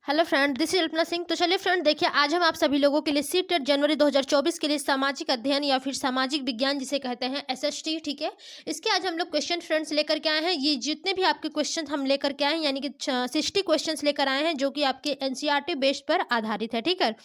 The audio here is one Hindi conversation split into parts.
Hello friend, this is Alpana Singh. तो चलिए फ्रेंड, देखिए आज हम आप सभी लोगों के लिए सीटेट जनवरी 2024 के लिए सामाजिक अध्ययन या फिर सामाजिक विज्ञान जिसे कहते हैं एसएसटी, ठीक है। इसके आज हम लोग क्वेश्चन फ्रेंड्स लेकर के आए हैं। ये जितने भी आपके क्वेश्चन हम लेकर के आए हैं यानी कि 60 क्वेश्चन लेकर आए हैं जो कि आपके एनसीईआरटी बेस्ड पर आधारित है, ठीक है।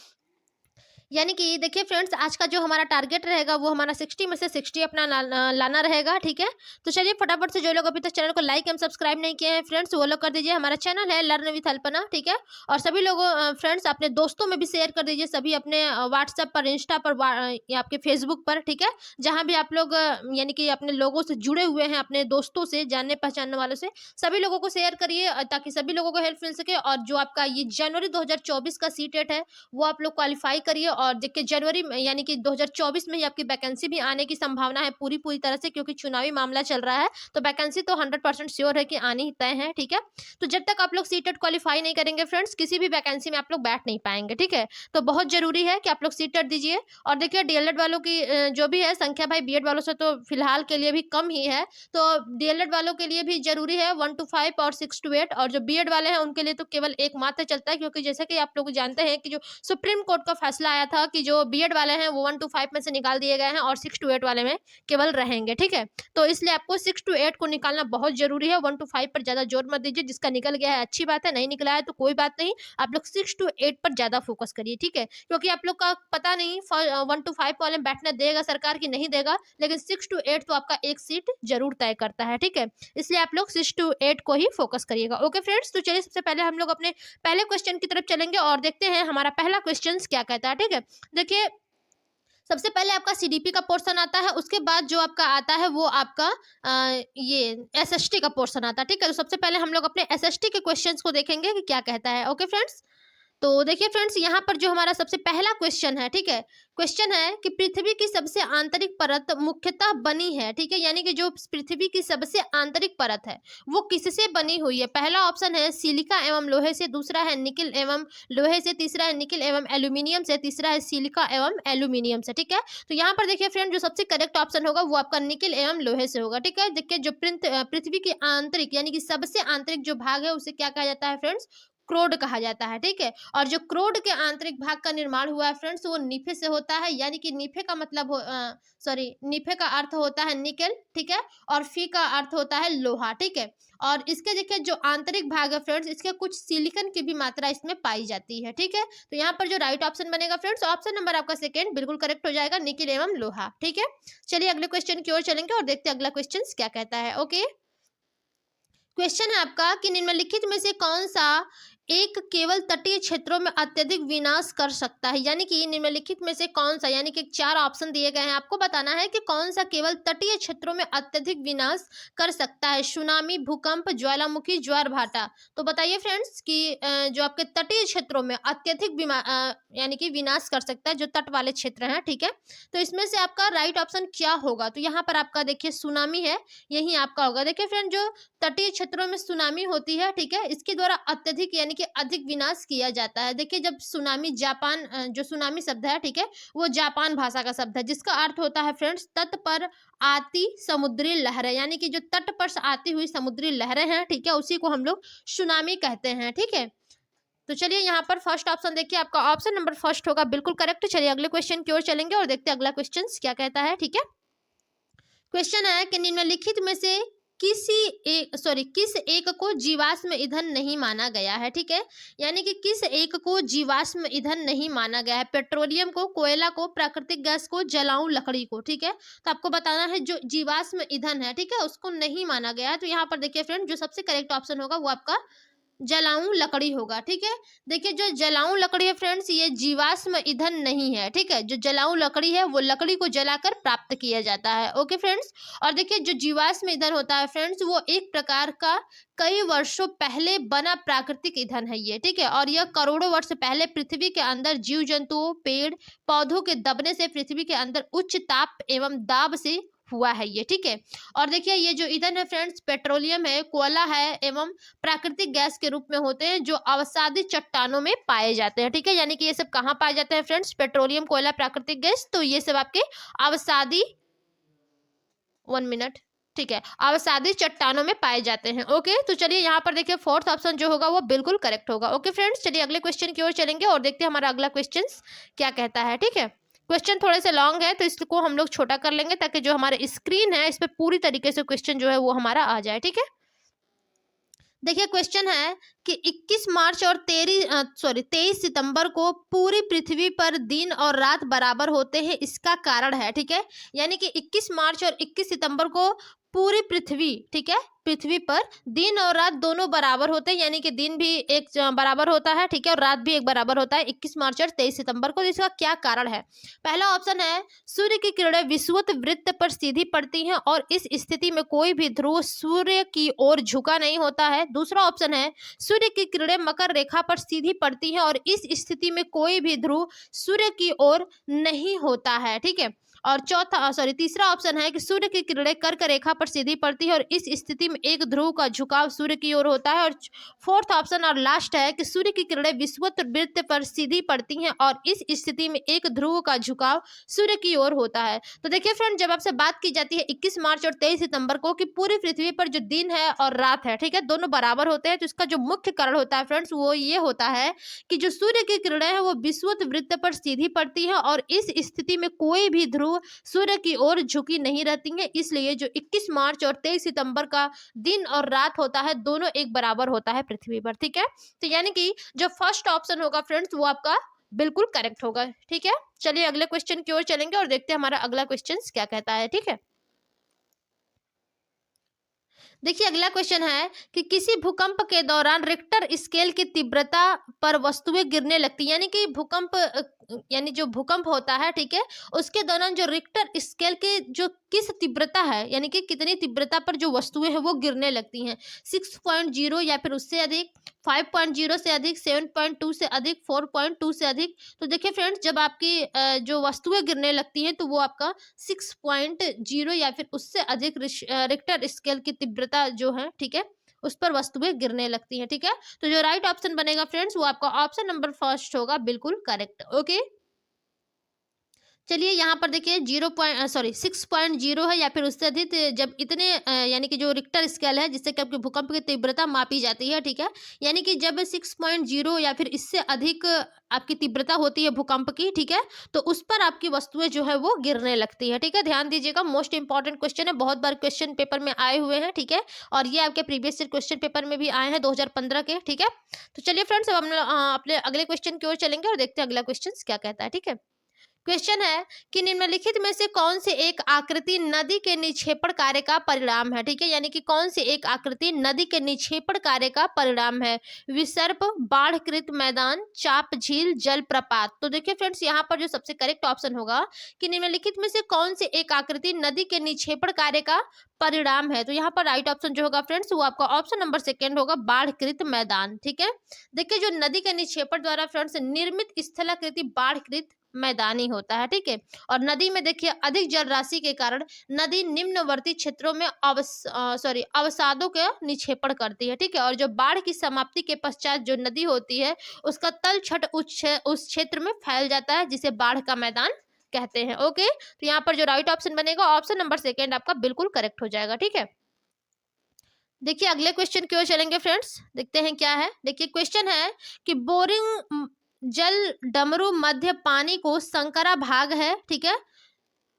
यानी कि देखिए फ्रेंड्स, आज का जो हमारा टारगेट रहेगा वो हमारा 60 में से 60 अपना लाना रहेगा, ठीक है। तो चलिए फटाफट से जो लोग अभी तक चैनल को लाइक एंड सब्सक्राइब नहीं किए हैं फ्रेंड्स वो लोग कर दीजिए। हमारा चैनल है लर्न विथ अल्पना, ठीक है। और सभी लोगों फ्रेंड्स अपने दोस्तों में भी शेयर कर दीजिए, सभी अपने व्हाट्सएप पर, इंस्टा पर या आपके फेसबुक पर, ठीक है। जहाँ भी आप लोग यानी कि अपने लोगों से जुड़े हुए हैं, अपने दोस्तों से, जानने पहचानने वालों से, सभी लोगों को शेयर करिए ताकि सभी लोगों को हेल्प मिल सके। और जो आपका ये जनवरी 2024 का सीटेट है वो आप लोग क्वालिफाई करिए। और देखिए जनवरी में यानी कि 2024 में ही आपकी वैकेंसी भी आने की संभावना है पूरी तरह से, क्योंकि चुनावी मामला चल रहा है। तो वैकेंसी तो 100% श्योर है कि आनी ही तय है, ठीक है। तो जब तक आप लोग सीटेट क्वालिफाई नहीं करेंगे फ्रेंड्स, किसी भी वैकेंसी में आप लोग बैठ नहीं पाएंगे, ठीक है। तो बहुत जरूरी है कि आप लोग सीटेट दीजिए। और देखिए डीएलएड वालों की जो भी है संख्या भाई बीएड वालों से तो फिलहाल के लिए भी कम ही है। तो डीएलएड वालों के लिए भी जरूरी है 1 to 5 और 6 to 8। और जो बीएड वाले हैं उनके लिए तो केवल एक मात्र चलता है, क्योंकि जैसे कि आप लोग जानते हैं कि जो सुप्रीम कोर्ट का फैसला आया था कि जो बीएड वाले हैं वो 1 to 5 में से निकाल दिए गए हैं और 6 to 8 वाले में केवल रहेंगे, ठीक है। तो इसलिए आपको 6 to 8 को निकालना बहुत जरूरी है। 1 to 5 पर ज्यादा जोर मत दीजिए। जिसका निकल गया है अच्छी बात है, नहीं निकला है तो कोई बात नहीं, आप लोग 6 to 8 पर ज्यादा फोकस करिए, ठीक है। क्योंकि आप लोग का पता नहीं 1 to 5 वाले में बैठने देगा सरकार की नहीं देगा, लेकिन 6 to 8 तो आपका एक सीट जरूर तय करता है, ठीक है। इसलिए आप लोग 6 to 8 को ही फोकस करिएगा। ओके फ्रेंड्स, तो चलिए सबसे पहले हम लोग अपने पहले क्वेश्चन की तरफ चलेंगे और देखते हैं हमारा पहला क्वेश्चन क्या कहता है, ठीक है। देखिए सबसे पहले आपका सीडीपी का पोर्शन आता है, उसके बाद जो आपका आता है वो आपका ये एसएसटी का पोर्शन आता है, ठीक है। तो सबसे पहले हम लोग अपने एसएसटी के क्वेश्चंस को देखेंगे कि क्या कहता है। ओके फ्रेंड्स, तो देखिए फ्रेंड्स यहाँ पर जो हमारा सबसे पहला क्वेश्चन है, ठीक है। क्वेश्चन है कि पृथ्वी की सबसे आंतरिक परत मुख्यतः बनी है, ठीक है। यानी कि जो पृथ्वी की सबसे आंतरिक परत है वो किससे बनी हुई है। पहला ऑप्शन है सिलिका एवं लोहे से, दूसरा है निकिल एवं लोहे से, तीसरा है निकिल एवं एल्यूमिनियम से, तीसरा है सिलिका एवं एल्यूमिनियम से, ठीक है। तो यहाँ पर देखिए फ्रेंड जो सबसे करेक्ट ऑप्शन होगा वो आपका निकिल एवं लोहे से होगा, ठीक है। देखिए जो पृथ्वी की आंतरिक यानी कि सबसे आंतरिक जो भाग है उसे क्या कहा जाता है फ्रेंड्स, क्रोड कहा जाता है, ठीक है। और जो क्रोड के आंतरिक भाग का निर्माण हुआ है फ्रेंड्स वो नीफे से होता है। यानी कि नीफे का मतलब नीफे का अर्थ होता है निकेल, ठीक है। और फी का अर्थ होता है लोहा, ठीक है। और इसके देखिए जो आंतरिक भाग है फ्रेंड्स, इसके कुछ सिलिकन की भी मात्रा इसमें पाई जाती है, ठीक है। तो यहाँ पर जो राइट ऑप्शन बनेगा फ्रेंड्स, ऑप्शन नंबर आपका सेकेंड बिल्कुल करेक्ट हो जाएगा, निकिल एवं लोहा, ठीक है। चलिए अगले क्वेश्चन की ओर चलेंगे और देखते हैं अगला क्वेश्चन क्या कहता है। ओके, क्वेश्चन है आपका कि निम्नलिखित में से कौन सा एक केवल तटीय क्षेत्रों में अत्यधिक विनाश कर सकता है। यानी कि निम्नलिखित में से कौन सा, यानी कि 4 ऑप्शन दिए गए हैं, आपको बताना है कि कौन सा केवल तटीय क्षेत्रों में अत्यधिक विनाश कर सकता है। सुनामी, भूकंप, ज्वालामुखी, ज्वार भाटा। तो बताइए फ्रेंड्स कि जो आपके तटीय क्षेत्रों में अत्यधिक यानी कि विनाश कर सकता है, जो तट वाले क्षेत्र हैं, ठीक है। तो इसमें से आपका राइट ऑप्शन क्या होगा। तो यहाँ पर आपका देखिए सुनामी है, यही आपका होगा। देखिए फ्रेंड जो तटीय क्षेत्रों में सुनामी होती है, ठीक है, इसके द्वारा अत्यधिक यानी कि अधिक विनाश किया जाता है। देखिए जब सुनामी जापान जो सुनामी शब्द है, ठीक है, वो जापान भाषा का शब्द है, जिसका अर्थ होता है फ्रेंड्स तट पर आती समुद्री लहरें। यानी कि जो तट पर आती हुई समुद्री लहरें हैं, ठीक है, उसी को हम लोग सुनामी कहते हैं, ठीक है। तो चलिए यहाँ पर फर्स्ट ऑप्शन देखिए आपका ऑप्शन नंबर फर्स्ट होगा बिल्कुल करेक्ट। चलिए अगले क्वेश्चन की ओर चलेंगे और देखते हैं अगला क्वेश्चन क्या कहता है, ठीक है। क्वेश्चन है कि निम्नलिखित में से किस एक को जीवाश्म ईंधन नहीं माना गया है, ठीक है। यानी कि किस एक को जीवाश्म ईंधन नहीं माना गया है। पेट्रोलियम को, कोयला को, प्राकृतिक गैस को, जलाऊं लकड़ी को, ठीक है। तो आपको बताना है जो जीवाश्म ईंधन है, ठीक है, उसको नहीं माना गया है। तो यहाँ पर देखिए फ्रेंड जो सबसे करेक्ट ऑप्शन होगा वो आपका जलाऊं लकड़ी होगा, ठीक है। देखिए जो जलाऊं लकड़ी है फ्रेंड्स ये जीवाश्म ईंधन नहीं है, ठीक है। जो जलाऊं लकड़ी है वो लकड़ी को जलाकर प्राप्त किया जाता है। ओके फ्रेंड्स, और देखिए जो जीवाश्म ईंधन होता है फ्रेंड्स वो एक प्रकार का कई वर्षों पहले बना प्राकृतिक ईंधन है ये, ठीक है। और यह करोड़ों वर्ष पहले पृथ्वी के अंदर जीव जंतुओं, पेड़ पौधों के दबने से पृथ्वी के अंदर उच्च ताप एवं दाब से हुआ है ये, ठीक है। और देखिए ये जो ईंधन है फ्रेंड्स पेट्रोलियम है, कोयला है एवं प्राकृतिक गैस के रूप में होते हैं जो अवसादी चट्टानों में पाए जाते हैं, ठीक है। यानी कि ये सब कहाँ पाए जाते हैं फ्रेंड्स, पेट्रोलियम, कोयला, प्राकृतिक गैस, तो ये सब आपके अवसादी 1 मिनट ठीक है, अवसादी चट्टानों में पाए जाते हैं। ओके, तो चलिए यहाँ पर देखिए फोर्थ ऑप्शन जो होगा वो बिल्कुल करेक्ट होगा। ओके फ्रेंड्स, चलिए अगले क्वेश्चन की ओर चलेंगे और देखते हैं हमारा अगला क्वेश्चन क्या कहता है। ठीक है, क्वेश्चन थोड़े से लॉन्ग है तो इसको हम लोग छोटा कर लेंगे ताकि जो हमारे स्क्रीन है इस पे पूरी तरीके से क्वेश्चन जो है वो हमारा आ जाए। ठीक है, देखिए क्वेश्चन है कि 21 मार्च और 23 सितंबर को पूरी पृथ्वी पर दिन और रात बराबर होते हैं, इसका कारण है। ठीक है, यानी कि 21 मार्च और 21 सितंबर को पूरी पृथ्वी, ठीक है, पृथ्वी पर दिन और रात दोनों बराबर होते हैं, यानी कि दिन भी एक बराबर होता है, ठीक है, और रात भी एक बराबर होता है 21 मार्च और 23 सितंबर को। इसका क्या कारण है? पहला ऑप्शन है सूर्य की किरणें विषुवत वृत्त पर सीधी पड़ती हैं और इस स्थिति में कोई भी ध्रुव सूर्य की ओर झुका नहीं होता है। दूसरा ऑप्शन है सूर्य की किरणें मकर रेखा पर सीधी पड़ती हैं और इस स्थिति में कोई भी ध्रुव सूर्य की ओर नहीं होता है। ठीक है, और तीसरा ऑप्शन है कि सूर्य की किरणें कर्क रेखा पर सीधी पड़ती है और इस स्थिति में एक ध्रुव का झुकाव सूर्य की ओर होता है। और फोर्थ ऑप्शन और लास्ट है कि सूर्य की किरणें विषुवत वृत्त पर सीधी पड़ती हैं और इस स्थिति में एक ध्रुव का झुकाव सूर्य की ओर होता है। तो देखिए फ्रेंड, जब आपसे बात की जाती है 21 मार्च और 23 सितंबर को कि पूरी पृथ्वी पर जो दिन है और रात है, ठीक है, दोनों बराबर होते हैं, तो इसका जो मुख्य कारण होता है फ्रेंड्स वो ये होता है कि जो सूर्य की किरणें हैं वो विषुवत वृत्त पर सीधी पड़ती है और इस स्थिति में कोई भी ध्रुव सूर्य की ओर झुकी नहीं रहती है, इसलिए जो 21 मार्च और 23 सितंबर का दिन और रात होता है दोनों एक बराबर होता है पृथ्वी पर। ठीक है, तो यानी कि जो फर्स्ट ऑप्शन होगा फ्रेंड्स वो आपका बिल्कुल करेक्ट होगा। ठीक है, चलिए अगले क्वेश्चन की ओर चलेंगे और देखते हैं हमारा अगला क्वेश्चन क्या कहता है। ठीक है, देखिए अगला क्वेश्चन है कि किसी भूकंप के दौरान रिक्टर स्केल की तीव्रता पर वस्तुएं गिरने लगती, यानी कि यानी जो भूकंप होता है, ठीक है, उसके दौरान जो रिक्टर स्केल के जो किस तीव्रता है, यानी कि कितनी तीव्रता पर जो वस्तुएं हैं वो गिरने लगती हैं, 6.0 या फिर उससे अधिक, 5.0 से अधिक, 7.2 से अधिक, 4.2 से अधिक। तो देखिए फ्रेंड्स, जब आपकी जो वस्तुएं गिरने लगती हैं तो वो आपका 6.0 या फिर उससे अधिक रिक्टर स्केल की तीव्रता जो है, ठीक है, उस पर वस्तुएं गिरने लगती हैं। ठीक है, तो जो राइट ऑप्शन बनेगा फ्रेंड्स वो आपका ऑप्शन नंबर फर्स्ट होगा, बिल्कुल करेक्ट। ओके, चलिए यहाँ पर देखिए 6.0 है या फिर उससे अधिक, जब इतने यानी कि जो रिक्टर स्केल है जिससे कि आपकी भूकंप की तीव्रता मापी जाती है, ठीक है, यानी कि जब 6.0 या फिर इससे अधिक आपकी तीव्रता होती है भूकंप की, ठीक है, तो उस पर आपकी वस्तुएं जो है वो गिरने लगती है। ठीक है, ध्यान दीजिएगा, मोस्ट इंपॉर्टेंट क्वेश्चन है, बहुत बार क्वेश्चन पेपर में आए हुए हैं। ठीक है, और ये आपके प्रीवियस ईयर क्वेश्चन पेपर में भी आए हैं 2015 के। ठीक है, तो चलिए फ्रेंड्स अब हम अपने अगले क्वेश्चन की ओर चलेंगे और देखते हैं अगला क्वेश्चन क्या कहता है। ठीक है, क्वेश्चन है कि निम्नलिखित में से कौन से एक आकृति नदी के निक्षेपण कार्य का परिणाम है। ठीक है, यानी कि कौन सी एक आकृति नदी के निक्षेपण कार्य का परिणाम है? विसर्प, बाढ़कृत मैदान, चाप झील, जल प्रपात। तो देखिए फ्रेंड्स, यहाँ पर जो सबसे करेक्ट ऑप्शन होगा कि निम्नलिखित में से कौन सी एक आकृति नदी के निक्षेपण कार्य का परिणाम है, तो यहाँ पर राइट ऑप्शन जो होगा फ्रेंड्स वो आपका ऑप्शन नंबर सेकेंड होगा, बाढ़कृत मैदान। ठीक है, देखिए जो नदी के निक्षेपण द्वारा फ्रेंड्स निर्मित स्थलाकृति बाढ़कृत मैदानी होता है। ठीक है, और नदी में देखिए अधिक जल राशि के कारण नदी निम्नवर्ती क्षेत्रों में अवसादों का निक्षेपण करती है। ठीक है, और जो बाढ़ की समाप्ति के पश्चात जो नदी होती है उसका तल छट उस क्षेत्र में फैल जाता है जिसे बाढ़ का मैदान कहते हैं। ओके, तो यहाँ पर जो राइट ऑप्शन बनेगा ऑप्शन नंबर सेकेंड आपका बिल्कुल करेक्ट हो जाएगा। ठीक है, देखिए अगले क्वेश्चन की ओर चलेंगे फ्रेंड्स, देखते हैं क्या है। देखिए क्वेश्चन है कि बोरिंग जल डमरू मध्य पानी को संकरा भाग है, ठीक है,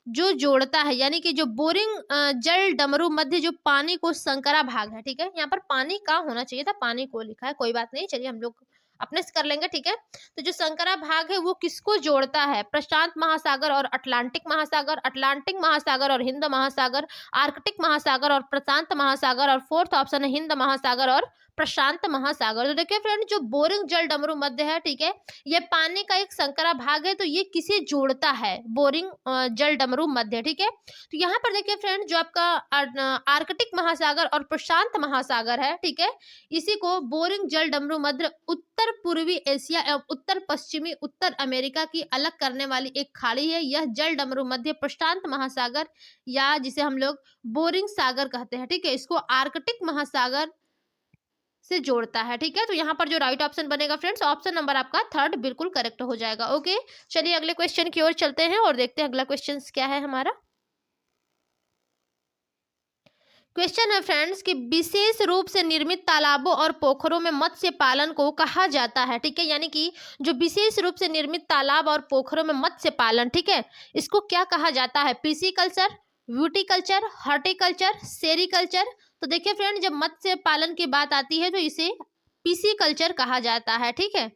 जो जोड़ता है, यानी कि जो बोरिंग जल डमरू मध्य जो पानी को संकरा भाग है। ठीक है, यहाँ पर पानी का होना चाहिए था, पानी को लिखा है, कोई बात नहीं, चलिए हम लोग अपने से कर लेंगे। ठीक है, तो जो संकरा भाग है वो किसको जोड़ता है? प्रशांत महासागर और अटलांटिक महासागर, अटलांटिक महासागर और हिंद महासागर, आर्कटिक महासागर और प्रशांत महासागर, और फोर्थ ऑप्शन है हिंद महासागर और प्रशांत महासागर। तो देखिए फ्रेंड, जो बोरिंग जल डमरू मध्य है, ठीक है, ये पानी का एक संकरा भाग है, तो ये किसे जोड़ता है? बोरिंग जल डमरू मध्य। ठीक है, तो यहाँ पर देखिए फ्रेंड, जो आपका आर्कटिक महासागर और प्रशांत महासागर है, ठीक है, इसी को बोरिंग जल डमरू मध्य उत्तर पूर्वी एशिया एवं उत्तर पश्चिमी उत्तर अमेरिका की अलग करने वाली एक खाड़ी है। यह जल डमरू मध्य प्रशांत महासागर या जिसे हम लोग बोरिंग सागर कहते हैं, ठीक है, इसको आर्कटिक महासागर से जोड़ता है। ठीक है, तो यहाँ पर जो राइट ऑप्शन बनेगा फ्रेंड्स ऑप्शन नंबर आपका थर्ड बिल्कुल करेक्ट हो जाएगा। ओके, चलिए अगले क्वेश्चन की ओर चलते हैं और देखते हैं अगला क्वेश्चन क्या है हमारा। क्वेश्चन है फ्रेंड्स कि विशेष रूप से निर्मित तालाबों और पोखरों में मत्स्य पालन को कहा जाता है, ठीक है, यानी कि जो विशेष रूप से निर्मित तालाब और पोखरों में मत्स्य पालन, ठीक है, इसको क्या कहा जाता है? Pisciculture, viticulture, horticulture, sericulture. तो देखिए फ्रेंड, जब मत्स्य पालन की बात आती है तो इसे पिसीकल्चर कहा जाता है, ठीक है,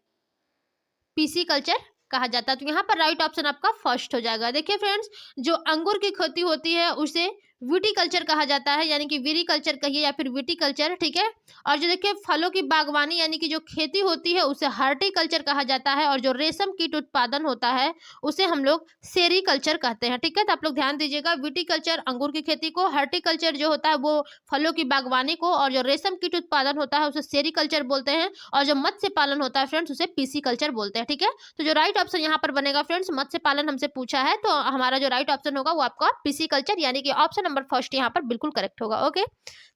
पिसीकल्चर कहा जाता है। तो यहाँ पर राइट ऑप्शन आपका फर्स्ट हो जाएगा। देखिए फ्रेंड्स, जो अंगूर की खेती होती है उसे विटीकल्चर कहा जाता है, यानी कि विरीकल्चर कहिए या फिर विटीकल्चर, ठीक है। और जो देखिए फलों की बागवानी यानी कि जो खेती होती है उसे हार्टिकल्चर कहा जाता है, और जो रेशम कीट उत्पादन होता है उसे हम लोग सेरीकल्चर कहते हैं, ठीक है। तो आप लोग ध्यान दीजिएगा, विटीकल्चर अंगूर की खेती को, हार्टिकल्चर जो होता है वो फलों की बागवानी को, और जो रेशम कीट उत्पादन होता है उसे सेरीकल्चर बोलते हैं, और जो मत्स्य पालन होता है फ्रेंड्स उसे पीसीकल्चर बोलते हैं, ठीक है। तो जो राइट ऑप्शन यहाँ पर बनेगा फ्रेंड्स, मत्स्य पालन हमसे पूछा है तो हमारा जो राइट ऑप्शन होगा वो आपका पीसीकल्चर यानी कि ऑप्शन नंबर फर्स्ट यहाँ पर बिल्कुल करेक्ट होगा। ओके,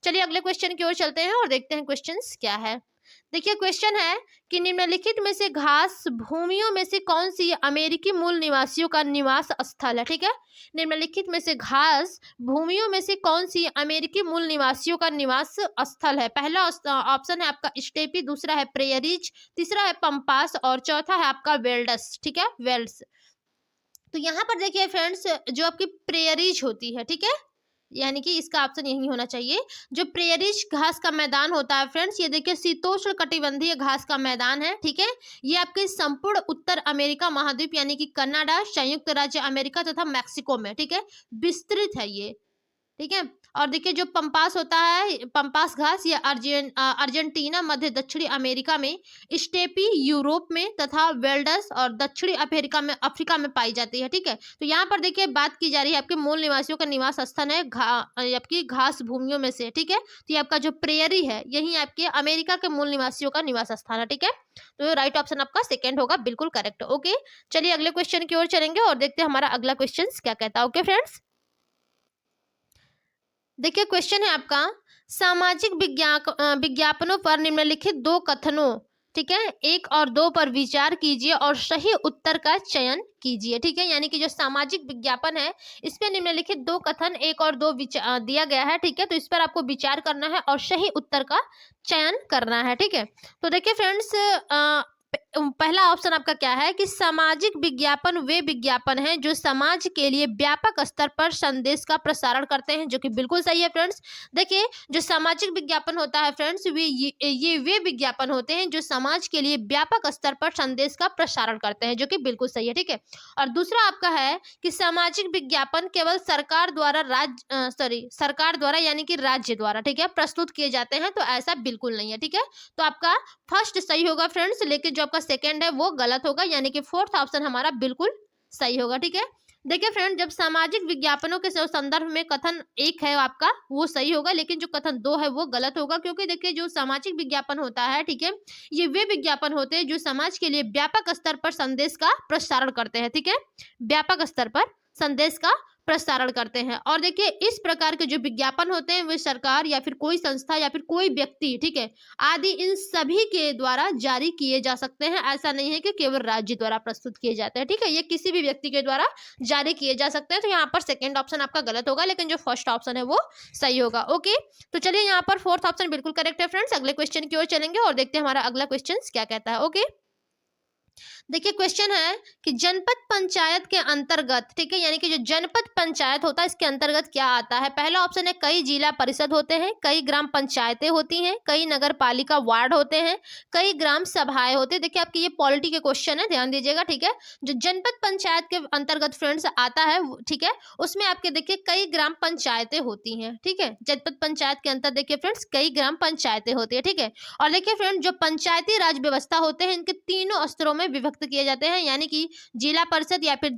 चलिए अगले क्वेश्चन की ओर चलते हैं और देखते हैं क्वेश्चंस क्या है। देखिए क्वेश्चन है कि निम्नलिखित में से घास भूमियों में से कौन सी अमेरिकी मूल निवासियों का निवास स्थल है, ठीक है। निम्नलिखित में से घास भूमियों में से कौन सी अमेरिकी मूल निवासियों का निवास स्थल है? पहला ऑप्शन है आपका स्टेपी, दूसरा है प्रेयरीज, तीसरा है पंपास और चौथा है आपका वेल्डस, ठीक है, वेल्स। तो यहाँ पर देखिए फ्रेंड्स, जो आपकी प्रेयरीज होती है, ठीक है, यानी कि इसका ऑप्शन यही होना चाहिए। जो प्रेयरीज घास का मैदान होता है फ्रेंड्स, ये देखिए शीतोष्ण कटिबंधीय घास का मैदान है, ठीक है। ये आपके संपूर्ण उत्तर अमेरिका महाद्वीप यानी कि कनाडा, संयुक्त राज्य अमेरिका तथा मैक्सिको में, ठीक है, विस्तृत है ये, ठीक है। और देखिए जो पंपास होता है, पंपास घास, ये अर्जेंटीना, मध्य दक्षिणी अमेरिका में, स्टेपी यूरोप में तथा वेल्डस और दक्षिणी अफ्रीका में पाई जाती है, ठीक है। तो यहाँ पर देखिए बात की जा रही है आपके मूल निवासियों का निवास स्थान है आपकी घास भूमियों में से, ठीक है। तो ये आपका जो प्रेयरी है यही आपके अमेरिका के मूल निवासियों का निवास स्थान है, ठीक है। तो राइट ऑप्शन आपका सेकेंड होगा, बिल्कुल करेक्ट। ओके, चलिए अगले क्वेश्चन की ओर चलेंगे और देखते हैं हमारा अगला क्वेश्चन क्या कहता है। ओके फ्रेंड्स, देखिए क्वेश्चन है आपका, सामाजिक विज्ञापनों पर निम्नलिखित दो कथनों, ठीक है, एक और दो पर विचार कीजिए और सही उत्तर का चयन कीजिए, ठीक है। यानी कि जो सामाजिक विज्ञापन है इस पे निम्नलिखित दो कथन, एक और दो दिया गया है, ठीक है। तो इस पर आपको विचार करना है और सही उत्तर का चयन करना है, ठीक है। तो देखिए फ्रेंड्स, पहला ऑप्शन आपका क्या है कि सामाजिक विज्ञापन वे विज्ञापन हैं जो समाज के लिए व्यापक स्तर पर संदेश का प्रसारण करते हैं, जो कि बिल्कुल सही है फ्रेंड्स। देखिए जो सामाजिक विज्ञापन होता है फ्रेंड्स, ये वे विज्ञापन होते हैं जो समाज के लिए व्यापक स्तर पर संदेश का प्रसारण करते हैं, जो कि बिल्कुल सही है, ठीक है। और दूसरा आपका है कि सामाजिक विज्ञापन केवल सरकार द्वारा यानी कि राज्य द्वारा, ठीक है, प्रस्तुत किए जाते हैं, तो ऐसा बिल्कुल नहीं है, ठीक है। तो आपका फर्स्ट सही होगा फ्रेंड्स, लेकिन जो आपका सेकंड है वो गलत होगा, यानी कि फोर्थ ऑप्शन हमारा बिल्कुल सही होगा, ठीक है। देखिए फ्रेंड, जब सामाजिक विज्ञापनों के संदर्भ में कथन एक है आपका वो सही होगा, लेकिन जो कथन दो है वो गलत होगा, क्योंकि देखिए जो सामाजिक विज्ञापन होता है, ठीक है, ये वे विज्ञापन होते हैं जो समाज के लिए व्यापक स्तर पर संदेश का प्रसारण करते हैं, ठीक है, व्यापक स्तर पर संदेश का प्रसारण करते हैं। और देखिए इस प्रकार के जो विज्ञापन होते हैं वे सरकार या फिर कोई संस्था या फिर कोई व्यक्ति, ठीक है, आदि इन सभी के द्वारा जारी किए जा सकते हैं। ऐसा नहीं है कि केवल राज्य द्वारा प्रस्तुत किए जाते हैं, ठीक है, ये किसी भी व्यक्ति के द्वारा जारी किए जा सकते हैं। तो यहाँ पर सेकंड ऑप्शन आपका गलत होगा, लेकिन जो फर्स्ट ऑप्शन है वो सही होगा। ओके, तो चलिए यहाँ पर फोर्थ ऑप्शन बिल्कुल करेक्ट है फ्रेंड्स। अगले क्वेश्चन की ओर चलेंगे और देखते हैं हमारा अगला क्वेश्चन क्या कहता है। ओके, देखिए क्वेश्चन है कि जनपद पंचायत के अंतर्गत, ठीक है, यानी कि जो जनपद पंचायत होता है इसके अंतर्गत क्या आता है? पहला ऑप्शन है कई जिला परिषद होते हैं, कई ग्राम पंचायतें होती हैं, कई नगर पालिका वार्ड होते हैं, कई ग्राम सभाएं होती है। देखिए आपके ये पॉलिटी के क्वेश्चन है, ध्यान दीजिएगा, ठीक है। जो जनपद पंचायत के अंतर्गत फ्रेंड्स आता है, ठीक है, उसमें आपके देखिए कई ग्राम पंचायतें होती हैं, ठीक है, जनपद पंचायत के अंतर देखिए फ्रेंड्स कई ग्राम पंचायतें होती है, ठीक है। और देखिए फ्रेंड, जो पंचायती राज व्यवस्था होते हैं इनके तीनों स्तरों में विभक्त किए जाते हैं, यानी कि जिला परिषद या फिर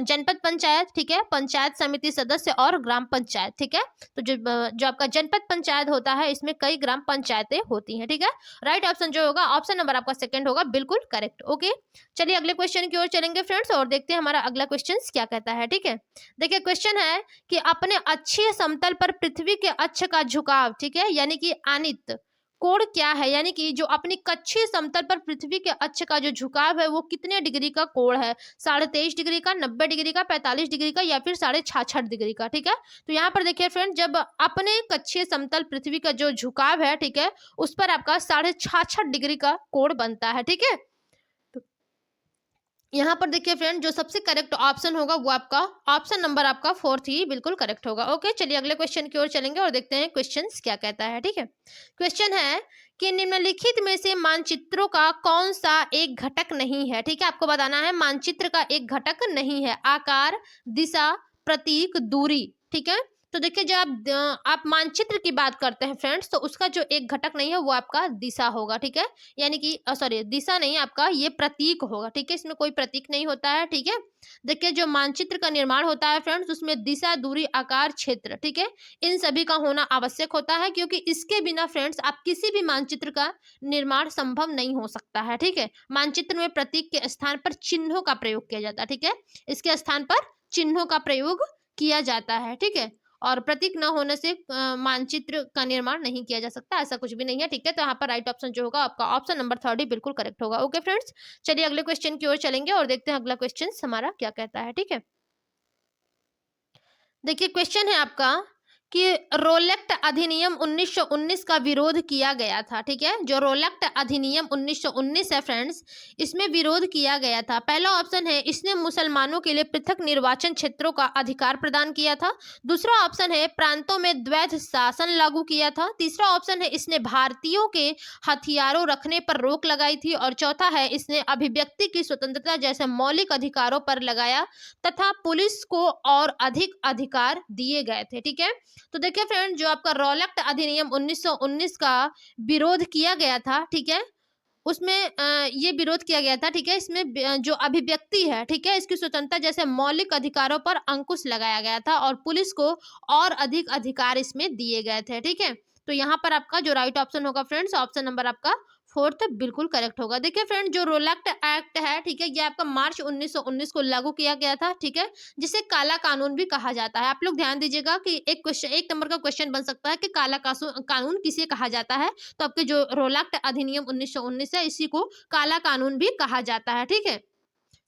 जनपद पंचायत, ठीक है, पंचायत समिति सदस्य और ग्राम पंचायत, ठीक है। तो जो आपका जनपद पंचायत होता है इसमें कई ग्राम पंचायतें होती हैं, ठीक है। राइट ऑप्शन जो होगा ऑप्शन नंबर आपका सेकंड होगा, बिल्कुल करेक्ट। ओके, चलिए अगले क्वेश्चन की ओर चलेंगे फ्रेंड्स और देखते हैं हमारा अगला क्वेश्चन क्या कहता है, ठीक है। देखिए क्वेश्चन है कि अपने अक्षीय समतल पर पृथ्वी के अक्ष का झुकाव, ठीक है, यानी कि आनित कोण क्या है, यानी कि जो अपनी कक्षीय समतल पर पृथ्वी के अक्ष का जो झुकाव है वो कितने डिग्री का कोण है, 23.5 डिग्री का, 90 डिग्री का, 45 डिग्री का, या फिर 66.5 डिग्री का। ठीक है, तो यहाँ पर देखिए फ्रेंड, जब अपने कक्षीय समतल पृथ्वी का जो झुकाव है, ठीक है, उस पर आपका 66.5 डिग्री का कोण बनता है। ठीक है, यहाँ पर देखिए फ्रेंड, जो सबसे करेक्ट ऑप्शन होगा वो आपका ऑप्शन नंबर आपका 4 ही बिल्कुल करेक्ट होगा। ओके, चलिए अगले क्वेश्चन की ओर चलेंगे और देखते हैं क्वेश्चंस क्या कहता है। ठीक है, क्वेश्चन है कि निम्नलिखित में से मानचित्रों का कौन सा एक घटक नहीं है। ठीक है, आपको बताना है मानचित्र का एक घटक नहीं है। आकार, दिशा, प्रतीक, दूरी। ठीक है, तो देखिए जब आप मानचित्र की बात करते हैं फ्रेंड्स, तो उसका जो एक घटक नहीं है वो आपका दिशा होगा। ठीक है, यानी कि सॉरी, दिशा नहीं, आपका ये प्रतीक होगा। ठीक है, इसमें कोई प्रतीक नहीं होता है। ठीक है, देखिए जो मानचित्र का निर्माण होता है फ्रेंड्स, उसमें दिशा, दूरी, आकार, क्षेत्र, ठीक है, इन सभी का होना आवश्यक होता है, क्योंकि इसके बिना फ्रेंड्स आप किसी भी मानचित्र का निर्माण संभव नहीं हो सकता है। ठीक है, मानचित्र में प्रतीक के स्थान पर चिन्हों का प्रयोग किया जाता है। ठीक है, इसके स्थान पर चिन्हों का प्रयोग किया जाता है। ठीक है, और प्रतीक न होने से मानचित्र का निर्माण नहीं किया जा सकता, ऐसा कुछ भी नहीं है। ठीक है, तो यहाँ पर राइट ऑप्शन जो होगा आपका ऑप्शन नंबर 3 ही बिल्कुल करेक्ट होगा। ओके फ्रेंड्स, चलिए अगले क्वेश्चन की ओर चलेंगे और देखते हैं अगला क्वेश्चन हमारा क्या कहता है। ठीक है, देखिए क्वेश्चन है आपका कि रोलेक्ट अधिनियम 1919 का विरोध किया गया था। ठीक है, जो रोलेक्ट अधिनियम 1919 है फ्रेंड्स, इसमें विरोध किया गया था। पहला ऑप्शन है इसने मुसलमानों के लिए पृथक निर्वाचन क्षेत्रों का अधिकार प्रदान किया था। दूसरा ऑप्शन है प्रांतों में द्वैध शासन लागू किया था। तीसरा ऑप्शन है इसने भारतीयों के हथियारों रखने पर रोक लगाई थी। और चौथा है इसने अभिव्यक्ति की स्वतंत्रता जैसे मौलिक अधिकारों पर लगाया तथा पुलिस को और अधिक अधिकार दिए गए थे। ठीक है, तो देखिए फ्रेंड, जो आपका रोलेक्ट अधिनियम 1919 का विरोध किया गया था, ठीक है, उसमें ये विरोध किया गया था। ठीक है, इसमें जो अभिव्यक्ति है, ठीक है, इसकी स्वतंत्रता जैसे मौलिक अधिकारों पर अंकुश लगाया गया था और पुलिस को और अधिक अधिकार इसमें दिए गए थे। ठीक है, तो यहाँ पर आपका जो राइट ऑप्शन होगा फ्रेंड्स, ऑप्शन नंबर आपका 4 बिल्कुल करेक्ट होगा। देखिए फ्रेंड, जो रोलेक्ट एक्ट है, ठीक है, ये आपका मार्च 1919 को लागू किया गया था। ठीक है, जिसे काला कानून भी कहा जाता है। आप लोग ध्यान दीजिएगा कि एक क्वेश्चन, एक नंबर का क्वेश्चन बन सकता है कि काला कानून किसे कहा जाता है, तो आपके जो रोलेक्ट अधिनियम 1919 है, इसी को काला कानून भी कहा जाता है। ठीक है,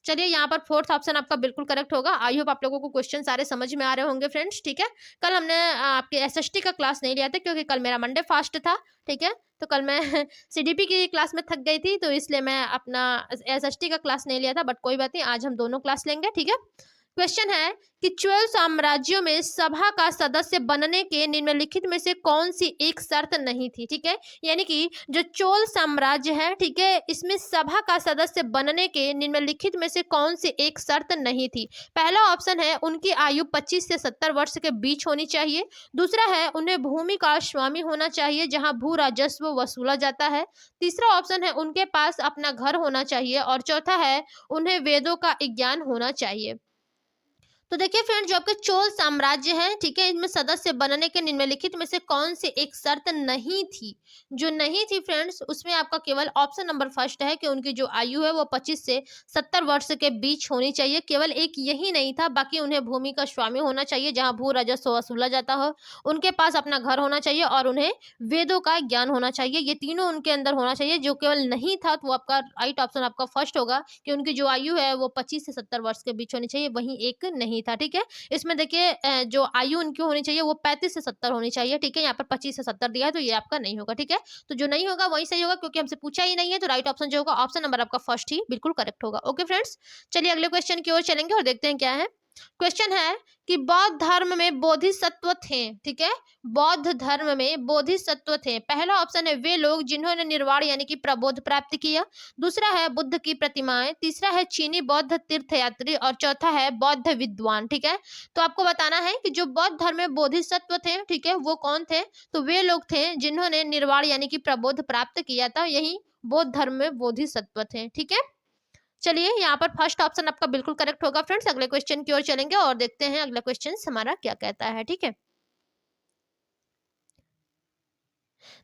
चलिए यहाँ पर 4th ऑप्शन आपका बिल्कुल करेक्ट होगा। आई होप आप लोगों को क्वेश्चन सारे समझ में आ रहे होंगे फ्रेंड्स। ठीक है, कल हमने आपके एसएसटी का क्लास नहीं लिया था, क्योंकि कल मेरा मंडे फास्ट था। ठीक है, तो कल मैं सीडीपी की क्लास में थक गई थी, तो इसलिए मैं अपना एसएसटी का क्लास नहीं लिया था, बट कोई बात नहीं, आज हम दोनों क्लास लेंगे। ठीक है, क्वेश्चन है कि 12 साम्राज्यों में सभा का सदस्य बनने के निम्नलिखित में से कौन सी एक शर्त नहीं थी। ठीक है, यानी कि जो चोल साम्राज्य है, ठीक है, इसमें सभा का सदस्य बनने के निम्नलिखित में से कौन सी एक शर्त नहीं थी। पहला ऑप्शन है उनकी आयु 25 से 70 वर्ष के बीच होनी चाहिए। दूसरा है उन्हें भूमि का स्वामी होना चाहिए जहां भू राजस्व वसूला जाता है। तीसरा ऑप्शन है उनके पास अपना घर होना चाहिए। और चौथा है उन्हें वेदों का ज्ञान होना चाहिए। तो देखिए फ्रेंड, जो आपके चोल साम्राज्य है, ठीक है, इनमें सदस्य बनने के निम्नलिखित में से कौन सी एक शर्त नहीं थी। जो नहीं थी फ्रेंड्स, उसमें आपका केवल ऑप्शन नंबर फर्स्ट है कि उनकी जो आयु है वो 25 से 70 वर्ष के बीच होनी चाहिए। केवल एक यही नहीं था, बाकी उन्हें भूमि का स्वामी होना चाहिए जहां भू राजस्व वसूला जाता हो, उनके पास अपना घर होना चाहिए और उन्हें वेदों का ज्ञान होना चाहिए। ये तीनों उनके अंदर होना चाहिए। जो केवल नहीं था, तो वो आपका राइट ऑप्शन आपका फर्स्ट होगा कि उनकी जो आयु है वो 25 से 70 वर्ष के बीच होनी चाहिए, वहीं एक नहीं था। ठीक है, इसमें देखिए जो आयु उनकी होनी चाहिए वो 35 से 70 होनी चाहिए। ठीक है, यहाँ पर 25 से 70 दिया है, तो ये आपका नहीं होगा। ठीक है, तो जो नहीं होगा वही सही होगा, क्योंकि हमसे पूछा ही नहीं है, तो राइट ऑप्शन जो होगा ऑप्शन नंबर आपका फर्स्ट ही बिल्कुल करेक्ट होगा। ओके फ्रेंड्स, चलिए अगले क्वेश्चन की ओर चलेंगे और देखते हैं क्या है। क्वेश्चन है कि बौद्ध धर्म में बोधिसत्व थे। ठीक है, बौद्ध धर्म में बोधिसत्व थे। पहला ऑप्शन है वे लोग जिन्होंने निर्वाण यानी कि प्रबोध प्राप्त किया। दूसरा है बुद्ध की प्रतिमाएं। तीसरा है चीनी बौद्ध तीर्थयात्री। और चौथा है बौद्ध विद्वान। ठीक है, तो आपको बताना है कि जो बौद्ध धर्म में बोधिसत्व थे, ठीक है, वो कौन थे। तो वे लोग थे जिन्होंने निर्वाण यानी कि प्रबोध प्राप्त किया था, यही बौद्ध धर्म में बोधिसत्व थे। ठीक है, चलिए यहाँ पर फर्स्ट ऑप्शन आपका बिल्कुल करेक्ट होगा फ्रेंड्स। अगले क्वेश्चन की ओर चलेंगे और देखते हैं अगला क्वेश्चन हमारा क्या कहता है। ठीक है,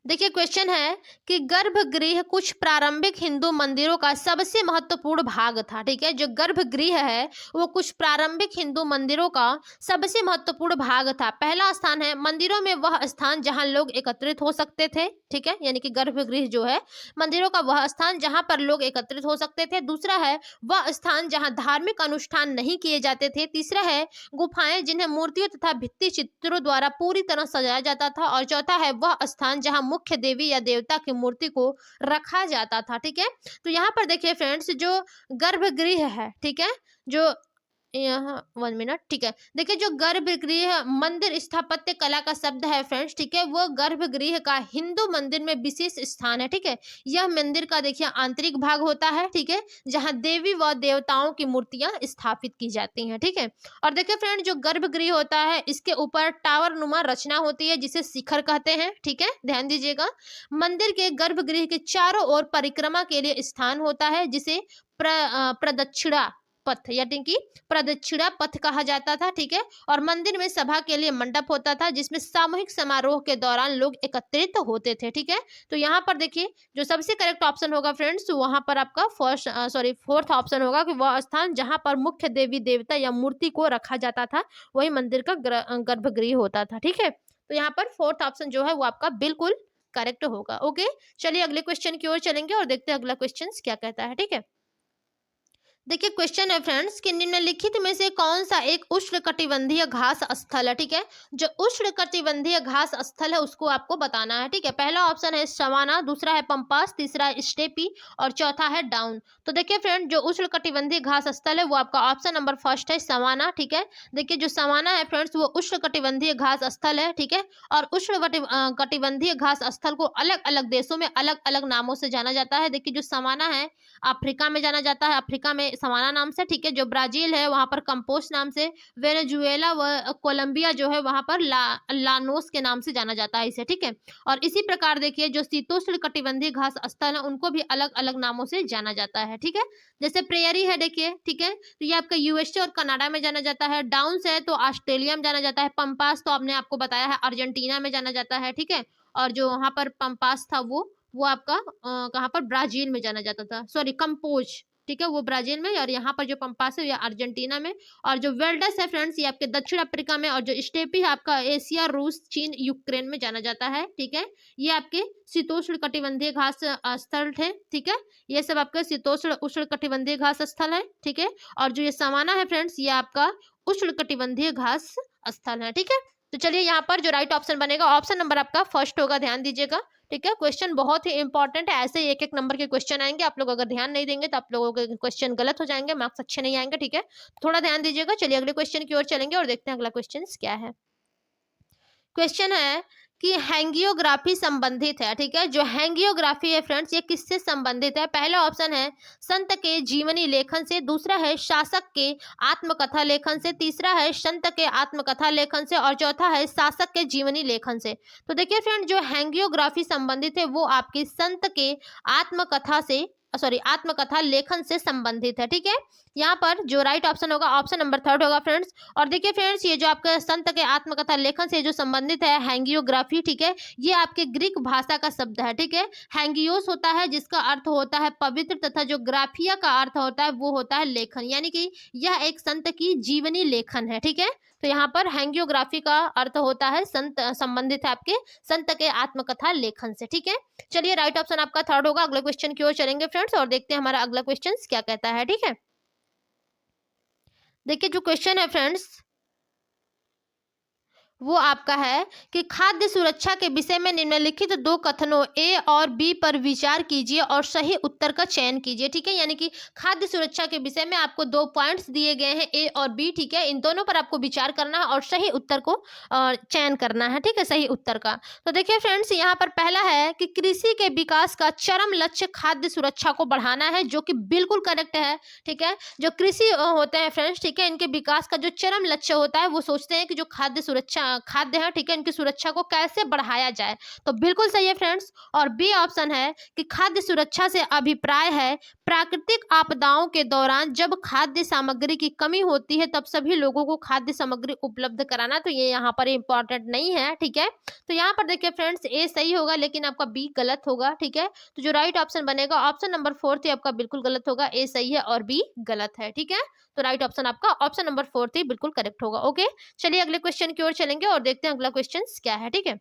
देखिए क्वेश्चन है कि गर्भगृह कुछ प्रारंभिक हिंदू मंदिरों का सबसे महत्वपूर्ण भाग था। ठीक है, जो गर्भगृह है वो कुछ प्रारंभिक हिंदू मंदिरों का सबसे महत्वपूर्ण भाग था। पहला स्थान है मंदिरों में वह स्थान जहां लोग एकत्रित हो सकते थे। ठीक है, यानी कि गर्भगृह जो है मंदिरों का वह स्थान जहां पर लोग एकत्रित हो सकते थे। दूसरा है वह स्थान जहां धार्मिक अनुष्ठान नहीं किए जाते थे। तीसरा है गुफाएं जिन्हें मूर्तियों तथा भित्ति चित्रों द्वारा पूरी तरह सजाया जाता था। और चौथा है वह स्थान जहां मुख्य देवी या देवता की मूर्ति को रखा जाता था। ठीक है, तो यहाँ पर देखिए फ्रेंड्स, जो गर्भगृह है, ठीक है, जो यहाँ 1 मिनट, ठीक है, देखिए जो गर्भगृह मंदिर स्थापत्य कला का शब्द है फ्रेंड्स, ठीक है, वो गर्भगृह का हिंदू मंदिर में विशेष स्थान है। ठीक है, यह मंदिर का देखिए आंतरिक भाग होता है। ठीक है, जहाँ देवी व देवताओं की मूर्तियां स्थापित की जाती हैं। ठीक है, और देखिए फ्रेंड, जो गर्भगृह होता है इसके ऊपर टावर नुमा रचना होती है जिसे शिखर कहते हैं। ठीक है, ध्यान दीजिएगा। मंदिर के गर्भगृह के चारों ओर परिक्रमा के लिए स्थान होता है जिसे प्रदक्षिणा पथ यानी कि प्रदक्षिणा पथ कहा जाता था। ठीक है, और मंदिर में सभा के लिए मंडप होता था जिसमें सामूहिक समारोह के दौरान लोग एकत्रित होते थे। ठीक है, तो यहाँ पर देखिए जो सबसे करेक्ट ऑप्शन होगा फ्रेंड्स, वहां पर आपका फोर्थ ऑप्शन होगा कि वह स्थान जहां पर मुख्य देवी देवता या मूर्ति को रखा जाता था वही मंदिर का गर्भगृह होता था। ठीक है, तो यहाँ पर फोर्थ ऑप्शन जो है वो आपका बिल्कुल करेक्ट होगा। ओके, चलिए अगले क्वेश्चन की ओर चलेंगे और देखते हैं अगला क्वेश्चन क्या कहता है। ठीक है, देखिए क्वेश्चन है फ्रेंड्स कि निम्नलिखित में से कौन सा एक उष्णकटिबंधीय घास स्थल है। ठीक है, जो उष्णकटिबंधीय घास स्थल है उसको आपको बताना है। ठीक है, पहला ऑप्शन है सवाना, दूसरा है पंपास, तीसरा है स्टेपी और चौथा है डाउन। तो देखिए फ्रेंड, जो उष्णकटिबंधीय घास स्थल है वो आपका ऑप्शन नंबर फर्स्ट है सवाना। ठीक है, देखिए जो सवाना है फ्रेंड्स वो उष्णकटिबंधीय घास स्थल है। ठीक है, और उष्णकटिबंधीय घास स्थल को अलग अलग देशों में अलग अलग नामों से जाना जाता है। देखिए जो सवाना है अफ्रीका में जाना जाता है, अफ्रीका में सवाना नाम से। ठीक है, जो ब्राजील है वहां पर कंपोस्ट नाम से, वेनेजुएला व कोलंबिया जो है वहां पर लानोस के नाम से जाना जाता है इसे। ठीक है, और इसी प्रकार देखिए जो शीतोष्ण कटिबंधीय घास स्थल है उनको भी अलग अलग नामों से जाना जाता है। ठीक है, जैसे प्रेयरी है देखिए, ठीक है, तो ये आपका यूएसए और कनाडा में जाना जाता है। डाउन्स है तो ऑस्ट्रेलिया में जाना जाता है। पंपास तो आपने आपको बताया है अर्जेंटीना में जाना जाता है। ठीक है, और जो वहां पर पंपास था वो आपका कहाँ पर ब्राजील में जाना जाता था, सॉरी कंपोज। ठीक है, वो ब्राजील में, और यहाँ पर जो पंपास है ये अर्जेंटीना में। और जो वेल्डस है फ्रेंड्स ये आपके दक्षिण अफ्रीका में, और जो स्टेपी है आपका एशिया, रूस, चीन, यूक्रेन में जाना जाता है। ठीक है, ये आपके शीतोष्ण कटिबंधीय घास स्थल है। ठीक है, ये सब आपके शीतोष्ण उष्ण कटिबंधीय घास स्थल है। ठीक है, और जो ये सवाना है फ्रेंड्स ये आपका उष्ण कटिबंधीय घास स्थल है। ठीक है, तो चलिए यहाँ पर जो राइट ऑप्शन बनेगा ऑप्शन नंबर आपका फर्स्ट होगा, ध्यान दीजिएगा। ठीक है, क्वेश्चन बहुत ही इंपॉर्टेंट है, ऐसे ही एक एक नंबर के क्वेश्चन आएंगे। आप लोग अगर ध्यान नहीं देंगे तो आप लोगों के क्वेश्चन गलत हो जाएंगे, मार्क्स अच्छे नहीं आएंगे। ठीक है, थोड़ा ध्यान दीजिएगा। चलिए अगले क्वेश्चन की ओर चलेंगे और देखते हैं अगला क्वेश्चन क्या है। क्वेश्चन है कि हैंगियोग्राफी संबंधित है। ठीक है, जो हैंगियोग्राफी है फ्रेंड्स ये किससे संबंधित है। पहला ऑप्शन है संत के जीवनी लेखन से, दूसरा है शासक के आत्मकथा लेखन से, तीसरा है संत के आत्मकथा लेखन से और चौथा है शासक के जीवनी लेखन से। तो देखिए फ्रेंड, जो हैंगियोग्राफी संबंधित है वो आपकी संत के आत्मकथा से आत्मकथा लेखन से संबंधित है। ठीक है, यहाँ पर जो राइट ऑप्शन होगा ऑप्शन नंबर थर्ड होगा फ्रेंड्स। और देखिए फ्रेंड्स, ये जो आपका संत के आत्मकथा लेखन से जो संबंधित है हैंगियोग्राफी, ठीक है, ये आपके ग्रीक भाषा का शब्द है। ठीक है, हैंगियोस होता है जिसका अर्थ होता है पवित्र, तथा जो ग्राफिया का अर्थ होता है वो होता है लेखन, यानी कि यह एक संत की जीवनी लेखन है। ठीक है, तो यहाँ पर हैंगियोग्राफी का अर्थ होता है संत, संबंधित है आपके संत के आत्मकथा लेखन से। ठीक है, चलिए राइट ऑप्शन आपका थर्ड होगा। अगले क्वेश्चन की ओर चलेंगे फ्रेंड्स और देखते हैं हमारा अगला क्वेश्चन क्या कहता है। ठीक है, देखिए जो क्वेश्चन है फ्रेंड्स वो आपका है कि खाद्य सुरक्षा के विषय में निम्नलिखित दो कथनों ए और बी पर विचार कीजिए और सही उत्तर का चयन कीजिए। ठीक है, यानी कि खाद्य सुरक्षा के विषय में आपको 2 पॉइंट्स दिए गए हैं ए और बी। ठीक है, इन दोनों पर आपको विचार करना है और सही उत्तर को चयन करना है। ठीक है, सही उत्तर का। तो देखिए फ्रेंड्स, यहाँ पर पहला है कि कृषि के विकास का चरम लक्ष्य खाद्य सुरक्षा को बढ़ाना है, जो कि बिल्कुल करेक्ट है। ठीक है, जो कृषि होते हैं फ्रेंड्स, ठीक है, इनके विकास का जो चरम लक्ष्य होता है वो सोचते हैं कि जो खाद्य सुरक्षा खाद्य हैं, ठीक है, इनकी सुरक्षा को कैसे बढ़ाया जाए। तो बिल्कुल सही है फ्रेंड्स। और बी ऑप्शन है कि खाद्य सुरक्षा से अभिप्राय है प्राकृतिक आपदाओं के दौरान जब खाद्य सामग्री की कमी होती है तब सभी लोगों को खाद्य सामग्री उपलब्ध कराना। तो ये यहाँ पर इंपॉर्टेंट नहीं है, ठीक है। तो यहाँ पर देखिए फ्रेंड्स, ए सही होगा लेकिन आपका बी गलत होगा, ठीक है। तो जो राइट ऑप्शन बनेगा ऑप्शन नंबर 4 ही आपका बिल्कुल गलत होगा। ए सही है और बी गलत है, ठीक है। तो राइट ऑप्शन आपका ऑप्शन नंबर 4 ही बिल्कुल करेक्ट होगा। ओके, चलिए अगले क्वेश्चन की ओर चलेंगे और देखते हैं अगला क्वेश्चन क्या है, ठीक है।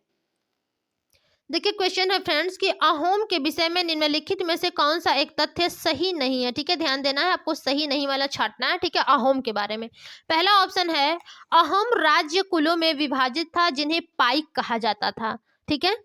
देखिए क्वेश्चन है फ्रेंड्स कि अहोम के विषय में निम्नलिखित में से कौन सा एक तथ्य सही नहीं है, ठीक है। ध्यान देना है आपको, सही नहीं वाला छांटना है, ठीक है। अहोम के बारे में पहला ऑप्शन है अहोम राज्य कुलों में विभाजित था जिन्हें पाइक कहा जाता था, ठीक है।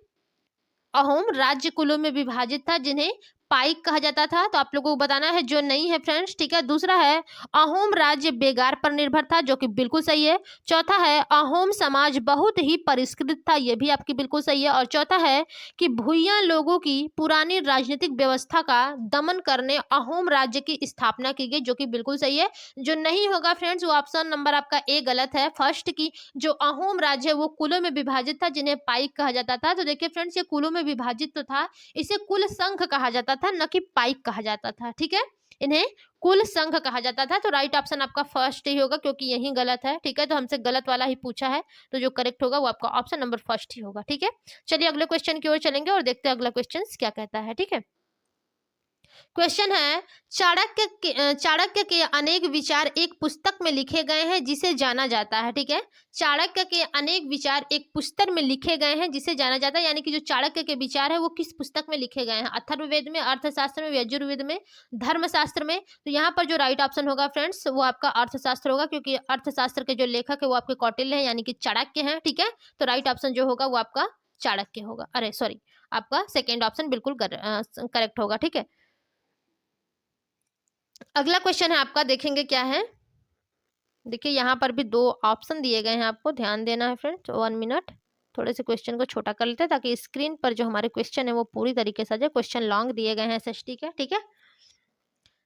अहोम राज्य कुलों में विभाजित था जिन्हें पाइक कहा जाता था। तो आप लोगों को बताना है जो नहीं है फ्रेंड्स, ठीक है। दूसरा है अहोम राज्य बेगार पर निर्भर था, जो कि बिल्कुल सही है। चौथा है अहोम समाज बहुत ही परिष्कृत था, यह भी आपकी बिल्कुल सही है। और चौथा है कि भूइयां लोगों की पुरानी राजनीतिक व्यवस्था का दमन करने अहोम राज्य की स्थापना की गई, जो कि बिल्कुल सही है। जो नहीं होगा फ्रेंड्स वो ऑप्शन नंबर आपका ए गलत है। फर्स्ट की जो अहोम राज्य है वो कुलों में विभाजित था जिन्हें पाइक कहा जाता था। तो देखिए फ्रेंड्स, ये कुलों में विभाजित तो था, इसे कुल संघ कहा जाता था, न कि पाइक कहा जाता था, ठीक है। इन्हें कुल संघ कहा जाता था। तो राइट ऑप्शन आपका फर्स्ट ही होगा क्योंकि यही गलत है, ठीक है। तो हमसे गलत वाला ही पूछा है, तो जो करेक्ट होगा वो आपका ऑप्शन नंबर फर्स्ट ही होगा, ठीक है। चलिए अगले क्वेश्चन की ओर चलेंगे और देखते हैं अगला क्वेश्चन क्या कहता है, ठीक है। क्वेश्चन है चाणक्य के अनेक विचार एक पुस्तक में लिखे गए हैं जिसे जाना जाता है, ठीक है। चाणक्य के अनेक विचार एक पुस्तक में लिखे गए हैं जिसे जाना जाता है, यानी कि जो चाणक्य के विचार है वो किस पुस्तक में लिखे गए हैं, अथर्ववेद में, अर्थशास्त्र में, यजुर्वेद में, धर्मशास्त्र में। तो यहाँ पर जो राइट ऑप्शन होगा फ्रेंड्स वो आपका अर्थशास्त्र होगा, क्योंकि अर्थशास्त्र के जो लेखक है वो आपके कौटिल्य है, यानी कि चाणक्य है, ठीक है। तो राइट ऑप्शन जो होगा वो आपका चाणक्य होगा, अरे सॉरी, आपका सेकेंड ऑप्शन बिल्कुल करेक्ट होगा, ठीक है। अगला क्वेश्चन है आपका, देखेंगे क्या है। देखिए यहाँ पर भी दो ऑप्शन दिए गए हैं, आपको ध्यान देना है फ्रेंड्स। 1 मिनट, थोड़े से क्वेश्चन को छोटा कर लेते हैं ताकि स्क्रीन पर जो हमारे क्वेश्चन है वो पूरी तरीके से आ जाए। क्वेश्चन लॉन्ग दिए गए हैं एसएसटी के, ठीक है।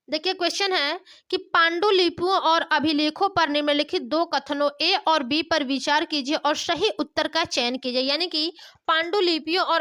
देखिए क्वेश्चन है कि पांडुलिपियों और अभिलेखों पर निम्नलिखित दो कथनों ए और बी पर विचार कीजिए और सही उत्तर का चयन कीजिए। यानी कि पांडुलिपियों और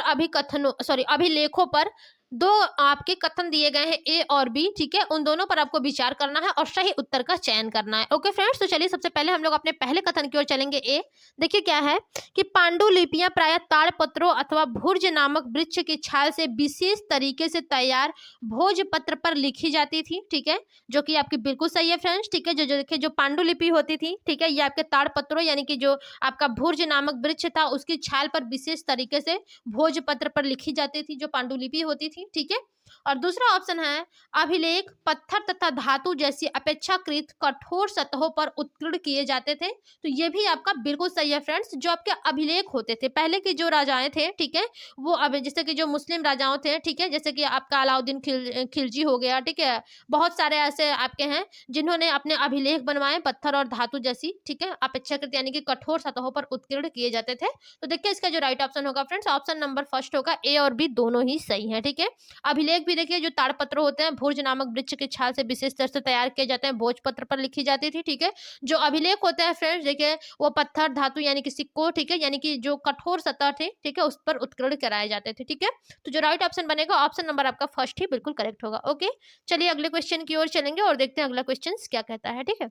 अभिलेखों पर दो आपके कथन दिए गए हैं ए और बी, ठीक है। उन दोनों पर आपको विचार करना है और सही उत्तर का चयन करना है। ओके फ्रेंड्स, तो चलिए सबसे पहले हम लोग अपने पहले कथन की ओर चलेंगे। ए देखिए क्या है कि पांडुलिपियां प्रायः ताड़पत्रों अथवा भुर्ज नामक वृक्ष की छाल से विशेष तरीके से तैयार भोजपत्र पर लिखी जाती थी, ठीक है, जो कि आपकी बिल्कुल सही है फ्रेंड्स, ठीक है। जो देखिए जो पांडुलिपि होती थी, ठीक है, ये आपके ताड़पत्रों यानी कि जो आपका भुर्ज नामक वृक्ष था उसकी छाल पर विशेष तरीके से भोजपत्र पर लिखी जाती थी, जो पांडुलिपि होती थी, ठीक है। और दूसरा ऑप्शन है अभिलेख पत्थर तथा धातु जैसी अपेक्षाकृत कठोर सतहों पर उत्कीर्ण किए जाते थे। तो ये भी आपका बिल्कुल सही है फ्रेंड्स। जो आपके अभिलेख होते थे पहले के जो राजाएं थे, ठीक है, वो अब जैसे कि जो मुस्लिम राजाओं थे, ठीक है, जैसे कि आपका अलाउद्दीन खिलजी हो गया, ठीक है, बहुत सारे ऐसे आपके हैं जिन्होंने अपने अभिलेख बनवाए पत्थर और धातु जैसी, ठीक है, अपेक्षाकृत यानी कि कठोर सतहों पर उत्कीर्ण किए जाते थे। तो देखिए इसका जो राइट ऑप्शन होगा फ्रेंड्स ऑप्शन नंबर फर्स्ट होगा। ए और बी दोनों ही सही है, ठीक है। अभिलेख भी देखिए जो ताड़पत्र होते हैं भुर्ज नामक वृक्ष की छाल से विशेष तरह से तैयार किए जाते हैं, भोजपत्र पर लिखी जाती थी, ठीक है। जो अभिलेख होते हैं फ्रेंड्स देखिए वो पत्थर धातु यानी कि सिक्कों, ठीक है, यानी कि जो कठोर सतह थे, ठीक है, उस पर उत्कीर्ण कराए जाते थे, ठीक है। तो जो राइट ऑप्शन बनेगा ऑप्शन नंबर आपका फर्स्ट ही बिल्कुल करेक्ट होगा। ओके, चलिए अगले क्वेश्चन की ओर चलेंगे और देखते हैं अगला क्वेश्चन क्या कहता है, ठीक है।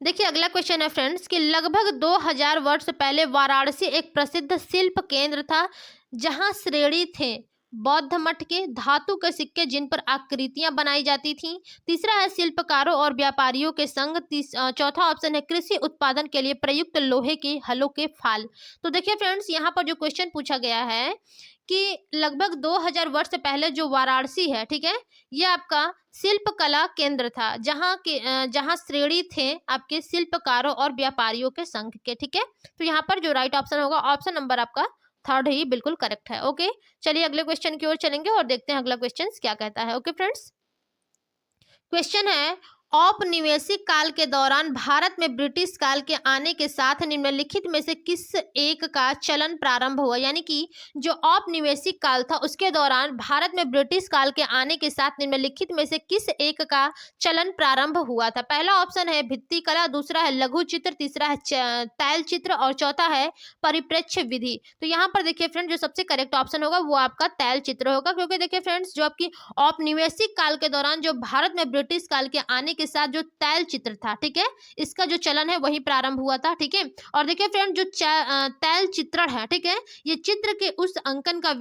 देखिए अगला क्वेश्चन है फ्रेंड्स कि लगभग 2000 वर्ष पहले वाराणसी एक प्रसिद्ध शिल्प केंद्र था जहां श्रेणी थे बौद्ध मठ के धातु के सिक्के जिन पर आकृतियां बनाई जाती थीं। तीसरा है शिल्पकारों और व्यापारियों के संग। चौथा ऑप्शन है कृषि उत्पादन के लिए प्रयुक्त लोहे के हलों के फाल। तो देखिए फ्रेंड्स यहाँ पर जो क्वेश्चन पूछा गया है कि लगभग 2000 वर्ष पहले जो वाराणसी है, ठीक है, ये आपका शिल्प कला केंद्र था जहां श्रेणी थे आपके शिल्पकारों और व्यापारियों के संघ के, ठीक है। तो यहाँ पर जो राइट ऑप्शन होगा ऑप्शन नंबर आपका थर्ड ही बिल्कुल करेक्ट है। ओके, चलिए अगले क्वेश्चन की ओर चलेंगे और देखते हैं अगला क्वेश्चन क्या कहता है। ओके फ्रेंड्स, क्वेश्चन है औपनिवेशिक काल के दौरान भारत में ब्रिटिश काल के आने के साथ निम्नलिखित में से किस एक का चलन प्रारंभ हुआ? यानी कि जो औपनिवेशिक काल था उसके दौरान भारत में ब्रिटिश काल के आने के साथ निम्नलिखित में से किस एक का चलन प्रारंभ हुआ था? पहला ऑप्शन है भित्ति कला, दूसरा है लघु चित्र, तीसरा है तैल चित्र और चौथा है परिप्रेक्ष्य विधि। तो यहाँ पर देखिए फ्रेंड, जो सबसे करेक्ट ऑप्शन होगा वो आपका तैल चित्र होगा, क्योंकि देखिए फ्रेंड्स, जो आपकी औपनिवेशिक काल के दौरान जो भारत में ब्रिटिश काल के आने के साथ जो तैल चित्र था, ठीक है, इसका जो चलन है वही प्रारंभ हुआ था, ठीक है। और देखिए फ्रेंड, जो तैल चित्रण है, ठीक है, ये चित्र के उस अंकन का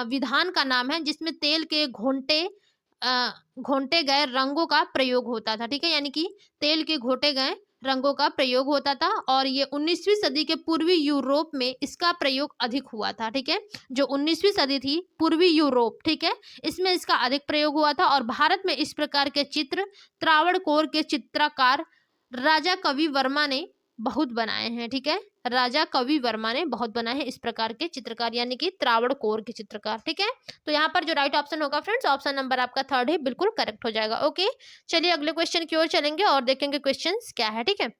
विधान का नाम है जिसमें तेल के घोंटे गए रंगों का प्रयोग होता था, ठीक है, यानी कि तेल के घोटे गए रंगों का प्रयोग होता था। और ये 19वीं सदी के पूर्वी यूरोप में इसका प्रयोग अधिक हुआ था, ठीक है। जो 19वीं सदी थी, पूर्वी यूरोप, ठीक है, इसमें इसका अधिक प्रयोग हुआ था। और भारत में इस प्रकार के चित्र त्रावणकोर के चित्रकार राजा कवि वर्मा ने बहुत बनाए हैं, ठीक है। राजा कवि वर्मा ने बहुत बनाए हैं इस प्रकार के चित्रकार, यानी कि त्रावणकोर के चित्रकार, ठीक है। तो यहाँ पर जो राइट ऑप्शन होगा फ्रेंड्स, ऑप्शन नंबर आपका थर्ड है, बिल्कुल करेक्ट हो जाएगा। ओके, चलिए अगले क्वेश्चन की ओर चलेंगे और देखेंगे क्वेश्चन क्या है, ठीक है।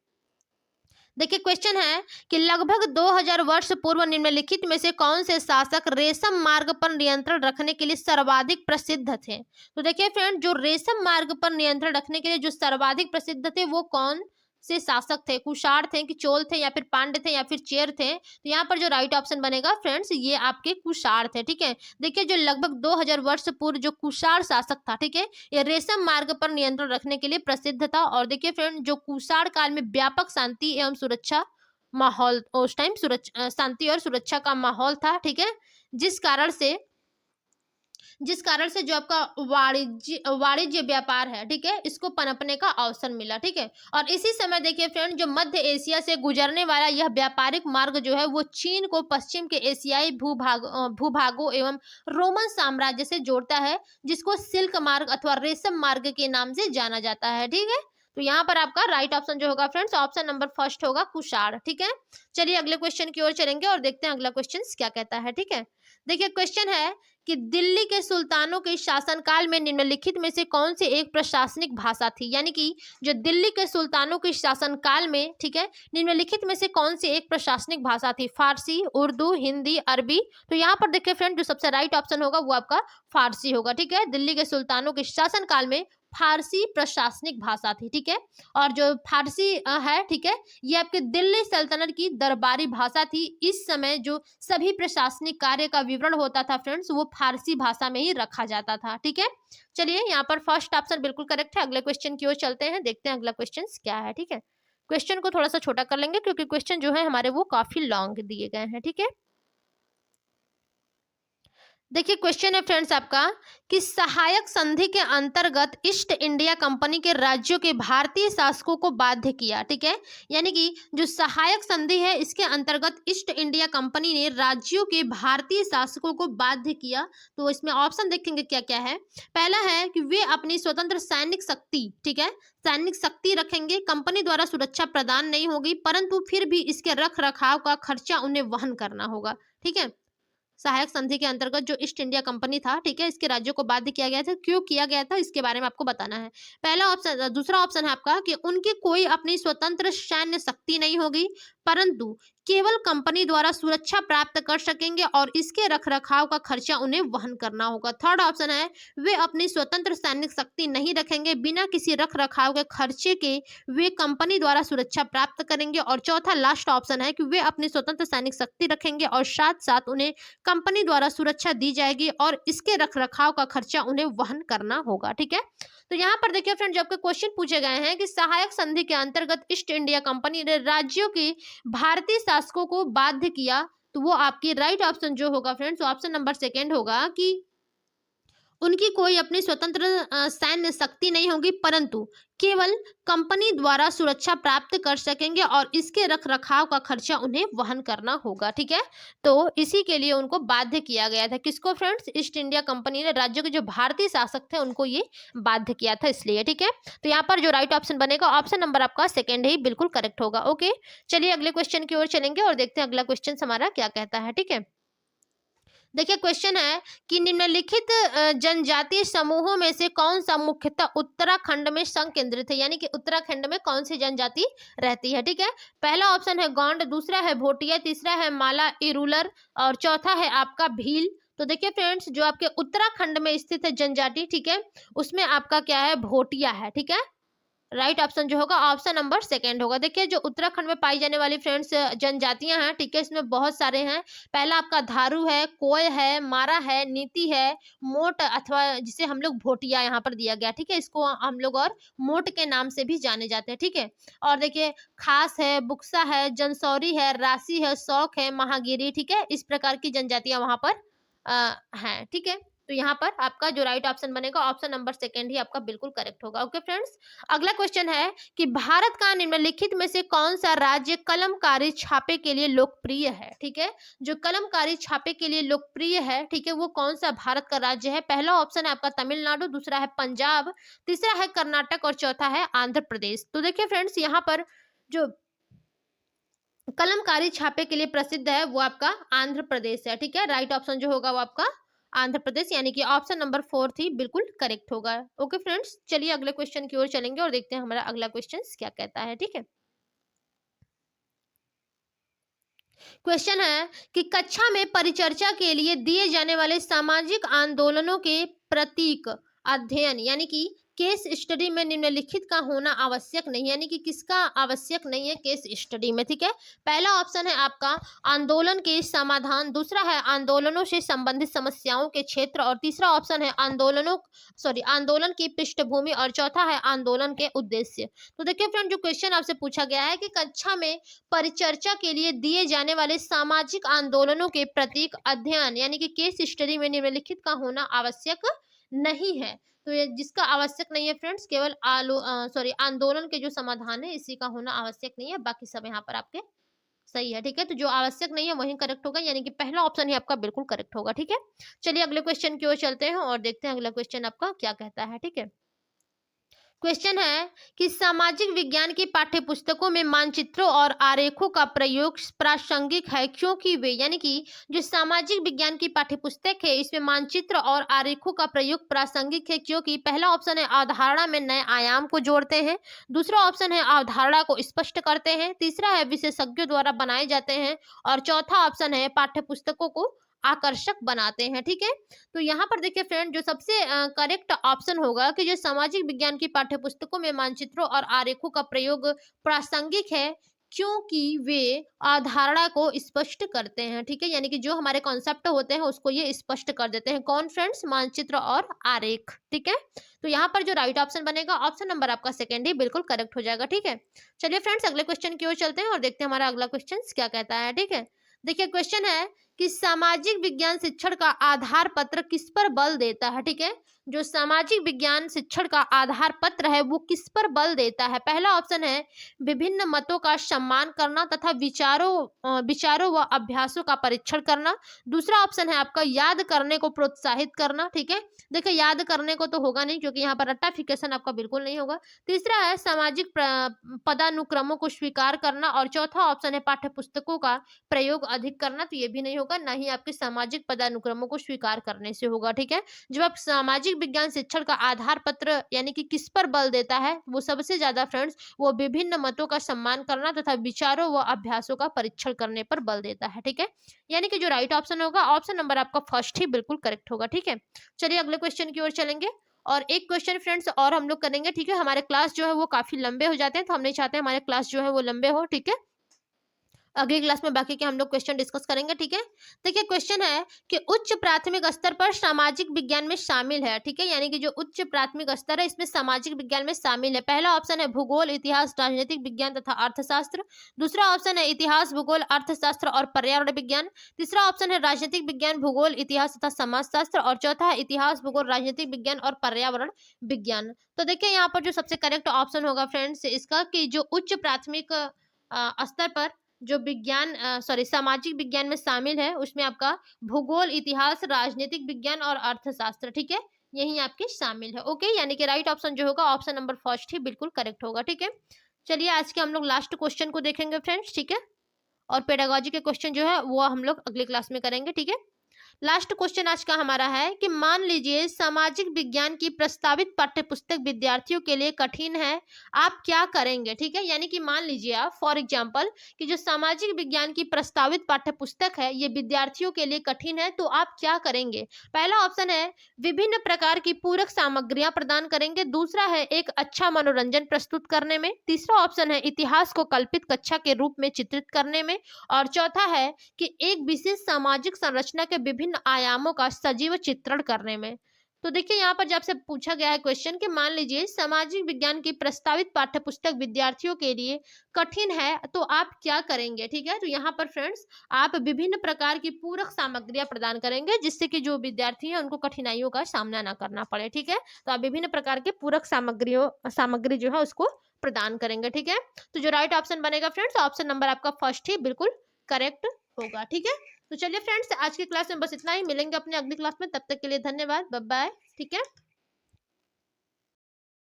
देखिए क्वेश्चन है कि लगभग 2000 वर्ष पूर्व निम्नलिखित में से कौन से शासक रेशम मार्ग पर नियंत्रण रखने के लिए सर्वाधिक प्रसिद्ध थे? तो देखिए फ्रेंड, जो रेशम मार्ग पर नियंत्रण रखने के लिए जो सर्वाधिक प्रसिद्ध थे वो कौन से शासक थे? कुषाण थे कि चोल थे या फिर पांड्य थे या फिर चेर थे? तो यहाँ पर जो राइट ऑप्शन बनेगा फ्रेंड्स, ये आपके कुषाण थे, ठीक है। देखिए जो लगभग 2000 वर्ष पूर्व जो कुषाण शासक था, ठीक है, ये रेशम मार्ग पर नियंत्रण रखने के लिए प्रसिद्ध था। और देखिए फ्रेंड, जो कुषाण काल में व्यापक शांति एवं सुरक्षा माहौल, उस टाइम शांति और सुरक्षा का माहौल था, ठीक है, जिस कारण से जो आपका वाणिज्य व्यापार है, ठीक है, इसको पनपने का अवसर मिला, ठीक है। और इसी समय देखिए फ्रेंड, जो मध्य एशिया से गुजरने वाला यह व्यापारिक मार्ग जो है वो चीन को पश्चिम के एशियाई भूभागों एवं रोमन साम्राज्य से जोड़ता है, जिसको सिल्क मार्ग अथवा रेशम मार्ग के नाम से जाना जाता है, ठीक है। तो यहाँ पर आपका राइट ऑप्शन जो होगा फ्रेंड्स, ऑप्शन नंबर फर्स्ट होगा कुषाण, ठीक है। चलिए अगले क्वेश्चन की ओर चलेंगे और देखते हैं अगला क्वेश्चन क्या कहता है, ठीक है। देखिए क्वेश्चन है कि दिल्ली के सुल्तानों के शासनकाल में निम्नलिखित में से कौन सी एक प्रशासनिक भाषा थी? यानी कि जो दिल्ली के सुल्तानों के शासनकाल में, ठीक है, निम्नलिखित में से कौन सी एक प्रशासनिक भाषा थी? फारसी, उर्दू, हिंदी, अरबी? तो यहाँ पर देखिए फ्रेंड, जो सबसे राइट ऑप्शन होगा वो आपका फारसी होगा, ठीक है। दिल्ली के सुल्तानों के शासनकाल में फारसी प्रशासनिक भाषा थी, ठीक है। और जो फारसी है, ठीक है, ये आपके दिल्ली सल्तनत की दरबारी भाषा थी। इस समय जो सभी प्रशासनिक कार्य का विवरण होता था फ्रेंड्स, वो फारसी भाषा में ही रखा जाता था, ठीक है। चलिए यहाँ पर फर्स्ट ऑप्शन बिल्कुल करेक्ट है। अगले क्वेश्चन की ओर चलते हैं, देखते हैं अगला क्वेश्चन क्या है, ठीक है। क्वेश्चन को थोड़ा सा छोटा कर लेंगे क्योंकि क्वेश्चन जो है हमारे वो काफी लॉन्ग दिए गए हैं, ठीक है। देखिए क्वेश्चन है फ्रेंड्स आपका कि सहायक संधि के अंतर्गत ईस्ट इंडिया कंपनी के राज्यों के भारतीय शासकों को बाध्य किया, ठीक है। यानी कि जो सहायक संधि है इसके अंतर्गत ईस्ट इंडिया कंपनी ने राज्यों के भारतीय शासकों को बाध्य किया। तो इसमें ऑप्शन देखेंगे क्या क्या है। पहला है कि वे अपनी स्वतंत्र सैनिक शक्ति, ठीक है, सैनिक शक्ति रखेंगे, कंपनी द्वारा सुरक्षा प्रदान नहीं होगी, परंतु फिर भी इसके रख रखाव का खर्चा उन्हें वहन करना होगा, ठीक है। सहायक संधि के अंतर्गत जो ईस्ट इंडिया कंपनी था, ठीक है, इसके राज्यों को बाध्य किया गया था। क्यों किया गया था इसके बारे में आपको बताना है। पहला ऑप्शन, दूसरा ऑप्शन है आपका कि उनकी कोई अपनी स्वतंत्र सैन्य शक्ति नहीं होगी, परंतु केवल कंपनी द्वारा सुरक्षा प्राप्त कर सकेंगे और इसके रखरखाव का खर्चा उन्हें वहन करना होगा। थर्ड ऑप्शन है वे अपनी स्वतंत्र सैनिक शक्ति नहीं रखेंगे, बिना किसी रखरखाव के खर्चे के वे कंपनी द्वारा सुरक्षा प्राप्त करेंगे। और चौथा लास्ट ऑप्शन है कि वे अपनी स्वतंत्र सैनिक शक्ति रखेंगे और साथ साथ उन्हें कंपनी द्वारा सुरक्षा दी जाएगी और इसके रखरखाव का खर्चा उन्हें वहन करना होगा, ठीक है। तो यहाँ पर देखिए फ्रेंड, जब क्वेश्चन पूछे गए हैं कि सहायक संधि के अंतर्गत ईस्ट इंडिया कंपनी ने राज्यों के भारतीय शासकों को बाध्य किया, तो वो आपकी राइट ऑप्शन जो होगा फ्रेंड्स, ऑप्शन नंबर सेकेंड होगा कि उनकी कोई अपनी स्वतंत्र सैन्य शक्ति नहीं होगी, परंतु केवल कंपनी द्वारा सुरक्षा प्राप्त कर सकेंगे और इसके रख रखाव का खर्चा उन्हें वहन करना होगा, ठीक है। तो इसी के लिए उनको बाध्य किया गया था। किसको फ्रेंड्स? ईस्ट इंडिया कंपनी ने राज्यों के जो भारतीय शासक थे उनको ये बाध्य किया था, इसलिए, ठीक है। तो यहाँ पर जो राइट ऑप्शन बनेगा ऑप्शन नंबर आपका सेकेंड ही बिल्कुल करेक्ट होगा। ओके, चलिए अगले क्वेश्चन की ओर चलेंगे और देखते हैं अगला क्वेश्चन हमारा क्या कहता है, ठीक है। देखिए क्वेश्चन है कि निम्नलिखित जनजातीय समूहों में से कौन सा मुख्यतः उत्तराखंड में संकेंद्रित है, यानी कि उत्तराखंड में कौन सी जनजाति रहती है। ठीक है, पहला ऑप्शन है गोंड, दूसरा है भोटिया, तीसरा है माला इरूलर और चौथा है आपका भील। तो देखिए फ्रेंड्स, जो आपके उत्तराखंड में स्थित है जनजाति, ठीक है, उसमें आपका क्या है, भोटिया है। ठीक है, राइट ऑप्शन जो होगा ऑप्शन नंबर सेकंड होगा। देखिए जो उत्तराखंड में पाई जाने वाली फ्रेंड्स जनजातियां हैं, ठीक है, इसमें बहुत सारे हैं। पहला आपका धारू है, कोय है, मारा है, नीति है, मोट अथवा जिसे हम लोग भोटिया यहाँ पर दिया गया। ठीक है, इसको हम लोग और मोट के नाम से भी जाने जाते हैं। ठीक है, और देखिए खास है, बुक्सा है, जनसौरी है, राशि है, शौक है, महागिरी। ठीक है, इस प्रकार की जनजातियां वहां पर हैं। ठीक है, तो यहाँ पर आपका जो राइट ऑप्शन बनेगा ऑप्शन नंबर सेकंड ही आपका बिल्कुल करेक्ट होगा। ओके फ्रेंड्स, अगला क्वेश्चन है कि भारत का निम्नलिखित में से कौन सा राज्य कलमकारी छापे के लिए लोकप्रिय है। ठीक है, जो कलमकारी छापे के लिए लोकप्रिय है, ठीक है, वो कौन सा भारत का राज्य है। पहला ऑप्शन है आपका तमिलनाडु, दूसरा है पंजाब, तीसरा है कर्नाटक और चौथा है आंध्र प्रदेश। तो देखिए फ्रेंड्स, यहाँ पर जो कलमकारी छापे के लिए प्रसिद्ध है वो आपका आंध्र प्रदेश है। ठीक है, राइट ऑप्शन जो होगा वो आपका आंध्र प्रदेश, यानी कि ऑप्शन नंबर फोर्थ ही बिल्कुल करेक्ट होगा। ओके फ्रेंड्स, चलिए अगले क्वेश्चन की ओर चलेंगे और देखते हैं हमारा अगला क्वेश्चन क्या कहता है। ठीक है, क्वेश्चन है कि कक्षा में परिचर्चा के लिए दिए जाने वाले सामाजिक आंदोलनों के प्रतीक अध्ययन, यानी कि केस स्टडी में निम्नलिखित का होना आवश्यक नहीं, यानी कि किसका आवश्यक नहीं है केस स्टडी में। ठीक है, पहला ऑप्शन है आपका आंदोलन के समाधान, दूसरा है आंदोलनों से संबंधित समस्याओं के क्षेत्र और तीसरा ऑप्शन है आंदोलन की पृष्ठभूमि और चौथा है आंदोलन के उद्देश्य। तो देखिए फ्रेंड, जो क्वेश्चन आपसे पूछा गया है कि कक्षा में परिचर्चा के लिए दिए जाने वाले सामाजिक आंदोलनों के प्रतीक अध्ययन, यानी कि केस स्टडी में निम्नलिखित का होना आवश्यक नहीं है। तो ये जिसका आवश्यक नहीं है फ्रेंड्स, केवल आंदोलन के जो समाधान है इसी का होना आवश्यक नहीं है, बाकी सब यहाँ पर आपके सही है। ठीक है, तो जो आवश्यक नहीं है वही करेक्ट होगा, यानी कि पहला ऑप्शन ही आपका बिल्कुल करेक्ट होगा। ठीक है, चलिए अगले क्वेश्चन की ओर चलते हैं और देखते हैं अगला क्वेश्चन आपका क्या कहता है। ठीक है, क्वेश्चन है कि सामाजिक विज्ञान की पाठ्यपुस्तकों में मानचित्रों और आरेखों का प्रयोग प्रासंगिक है क्योंकि वे, यानी कि जो सामाजिक विज्ञान की पाठ्यपुस्तक है इसमें मानचित्र और आरेखों का प्रयोग प्रासंगिक है क्योंकि पहला ऑप्शन है अवधारणा में नए आयाम को जोड़ते हैं, दूसरा ऑप्शन है अवधारणा को स्पष्ट करते हैं, तीसरा है विशेषज्ञों द्वारा बनाए जाते हैं और चौथा ऑप्शन है पाठ्यपुस्तकों को आकर्षक बनाते हैं। ठीक है, तो यहाँ पर देखिए फ्रेंड, जो सबसे करेक्ट ऑप्शन होगा कि जो सामाजिक विज्ञान की पाठ्यपुस्तकों में मानचित्रों और आरेखों का प्रयोग प्रासंगिक है क्योंकि वे अवधारणा को स्पष्ट करते हैं। ठीक है, यानी कि जो हमारे कॉन्सेप्ट होते हैं उसको ये स्पष्ट कर देते हैं। कौन फ्रेंड्स, मानचित्र और आरेख। ठीक है, तो यहाँ पर जो राइट ऑप्शन बनेगा ऑप्शन नंबर आपका सेकेंड ही बिल्कुल करेक्ट हो जाएगा। ठीक है, चलिए फ्रेंड्स अगले क्वेश्चन की ओर चलते हैं और देखते हैं हमारा अगला क्वेश्चन क्या कहता है। ठीक है, देखिए क्वेश्चन है कि सामाजिक विज्ञान शिक्षण का आधार पत्र किस पर बल देता है। ठीक है, जो सामाजिक विज्ञान शिक्षण का आधार पत्र है वो किस पर बल देता है। पहला ऑप्शन है विभिन्न मतों का सम्मान करना तथा विचारों व अभ्यासों का परीक्षण करना, दूसरा ऑप्शन है आपका याद करने को प्रोत्साहित करना। ठीक है, देखिए याद करने को तो होगा नहीं क्योंकि यहाँ पर रट्टाफिकेशन आपका बिल्कुल नहीं होगा, तीसरा है सामाजिक पदानुक्रमों को स्वीकार करना और चौथा ऑप्शन है पाठ्यपुस्तकों का प्रयोग अधिक करना। तो ये भी नहीं होगा, ना ही आपके सामाजिक पदानुक्रमों को स्वीकार करने से होगा। ठीक है, जब आप सामाजिक विज्ञान शिक्षण का आधार पत्र यानी कि किस पर बल देता है, वो सबसे ज्यादा फ्रेंड्स वो विभिन्न मतों का सम्मान करना तथा विचारों व अभ्यासों का परीक्षण करने पर बल देता है। ठीक है, यानी कि जो राइट ऑप्शन होगा ऑप्शन नंबर आपका फर्स्ट ही बिल्कुल करेक्ट होगा। ठीक है, चलिए अगले क्वेश्चन की ओर चलेंगे और एक क्वेश्चन फ्रेंड्स और हम लोग करेंगे। ठीक है, हमारे क्लास जो है वो काफी लंबे हो जाते हैं, तो हम नहीं चाहते हमारे क्लास जो है वो लंबे हो। ठीक है, अगली क्लास में बाकी के हम लोग क्वेश्चन डिस्कस करेंगे। ठीक है, देखिए क्वेश्चन है कि उच्च प्राथमिक स्तर पर सामाजिक विज्ञान में शामिल है। ठीक है, यानी कि जो उच्च प्राथमिक स्तर है इसमें सामाजिक विज्ञान में शामिल है। पहला ऑप्शन है भूगोल, इतिहास, राजनीतिक विज्ञान तथा अर्थशास्त्र, दूसरा ऑप्शन है इतिहास, भूगोल, अर्थशास्त्र और पर्यावरण विज्ञान, तीसरा ऑप्शन है राजनीतिक विज्ञान, भूगोल, इतिहास तथा समाजशास्त्र और चौथा है इतिहास, भूगोल, राजनीतिक विज्ञान और पर्यावरण विज्ञान। तो देखिए यहाँ पर जो सबसे करेक्ट ऑप्शन होगा फ्रेंड्स इसका कि जो उच्च प्राथमिक स्तर पर जो सामाजिक विज्ञान में शामिल है उसमें आपका भूगोल, इतिहास, राजनीतिक विज्ञान और अर्थशास्त्र, ठीक है, यही आपके शामिल है। ओके, यानी कि राइट ऑप्शन जो होगा ऑप्शन नंबर फर्स्ट ही बिल्कुल करेक्ट होगा। ठीक है, चलिए आज के हम लोग लास्ट क्वेश्चन को देखेंगे फ्रेंड्स। ठीक है, और पेडागोजी के क्वेश्चन जो है वो हम लोग अगले क्लास में करेंगे। ठीक है, लास्ट क्वेश्चन आज का हमारा है कि मान लीजिए सामाजिक विज्ञान की प्रस्तावित पाठ्यपुस्तक विद्यार्थियों के लिए कठिन है, आप क्या करेंगे। ठीक है, यानी कि मान लीजिए आप फॉर एग्जांपल कि जो सामाजिक विज्ञान की प्रस्तावित पाठ्यपुस्तक है ये विद्यार्थियों के लिए कठिन है, तो आप क्या करेंगे। पहला ऑप्शन है विभिन्न प्रकार की पूरक सामग्रियां प्रदान करेंगे, दूसरा है एक अच्छा मनोरंजन प्रस्तुत करने में, तीसरा ऑप्शन है इतिहास को कल्पित कक्षा के रूप में चित्रित करने में, और चौथा है कि एक विशेष सामाजिक संरचना के विभिन्न आयामों का सजीव चित्रण करने में। तो देखिए यहाँ पर जब से पूछा गया है क्वेश्चन कि मान लीजिए सामाजिक विज्ञान की प्रस्तावित पाठ्यपुस्तक विद्यार्थियों के लिए कठिन है, तो आप क्या करेंगे। ठीक है, तो यहाँ पर फ्रेंड्स आप विभिन्न प्रकार की पूरक सामग्रियां प्रदान करेंगे जिससे कि जो विद्यार्थी हैं उनको कठिनाइयों का सामना ना करना पड़े। ठीक है, तो आप विभिन्न प्रकार के पूरक सामग्री जो है उसको प्रदान करेंगे। ठीक है, तो जो राइट ऑप्शन बनेगा फ्रेंड्स, ऑप्शन नंबर आपका फर्स्ट ही बिल्कुल करेक्ट होगा। ठीक है, तो चलिए फ्रेंड्स आज की क्लास में बस इतना ही, मिलेंगे अपने अगली क्लास में, तब तक के लिए धन्यवाद, बाय बाय। ठीक है।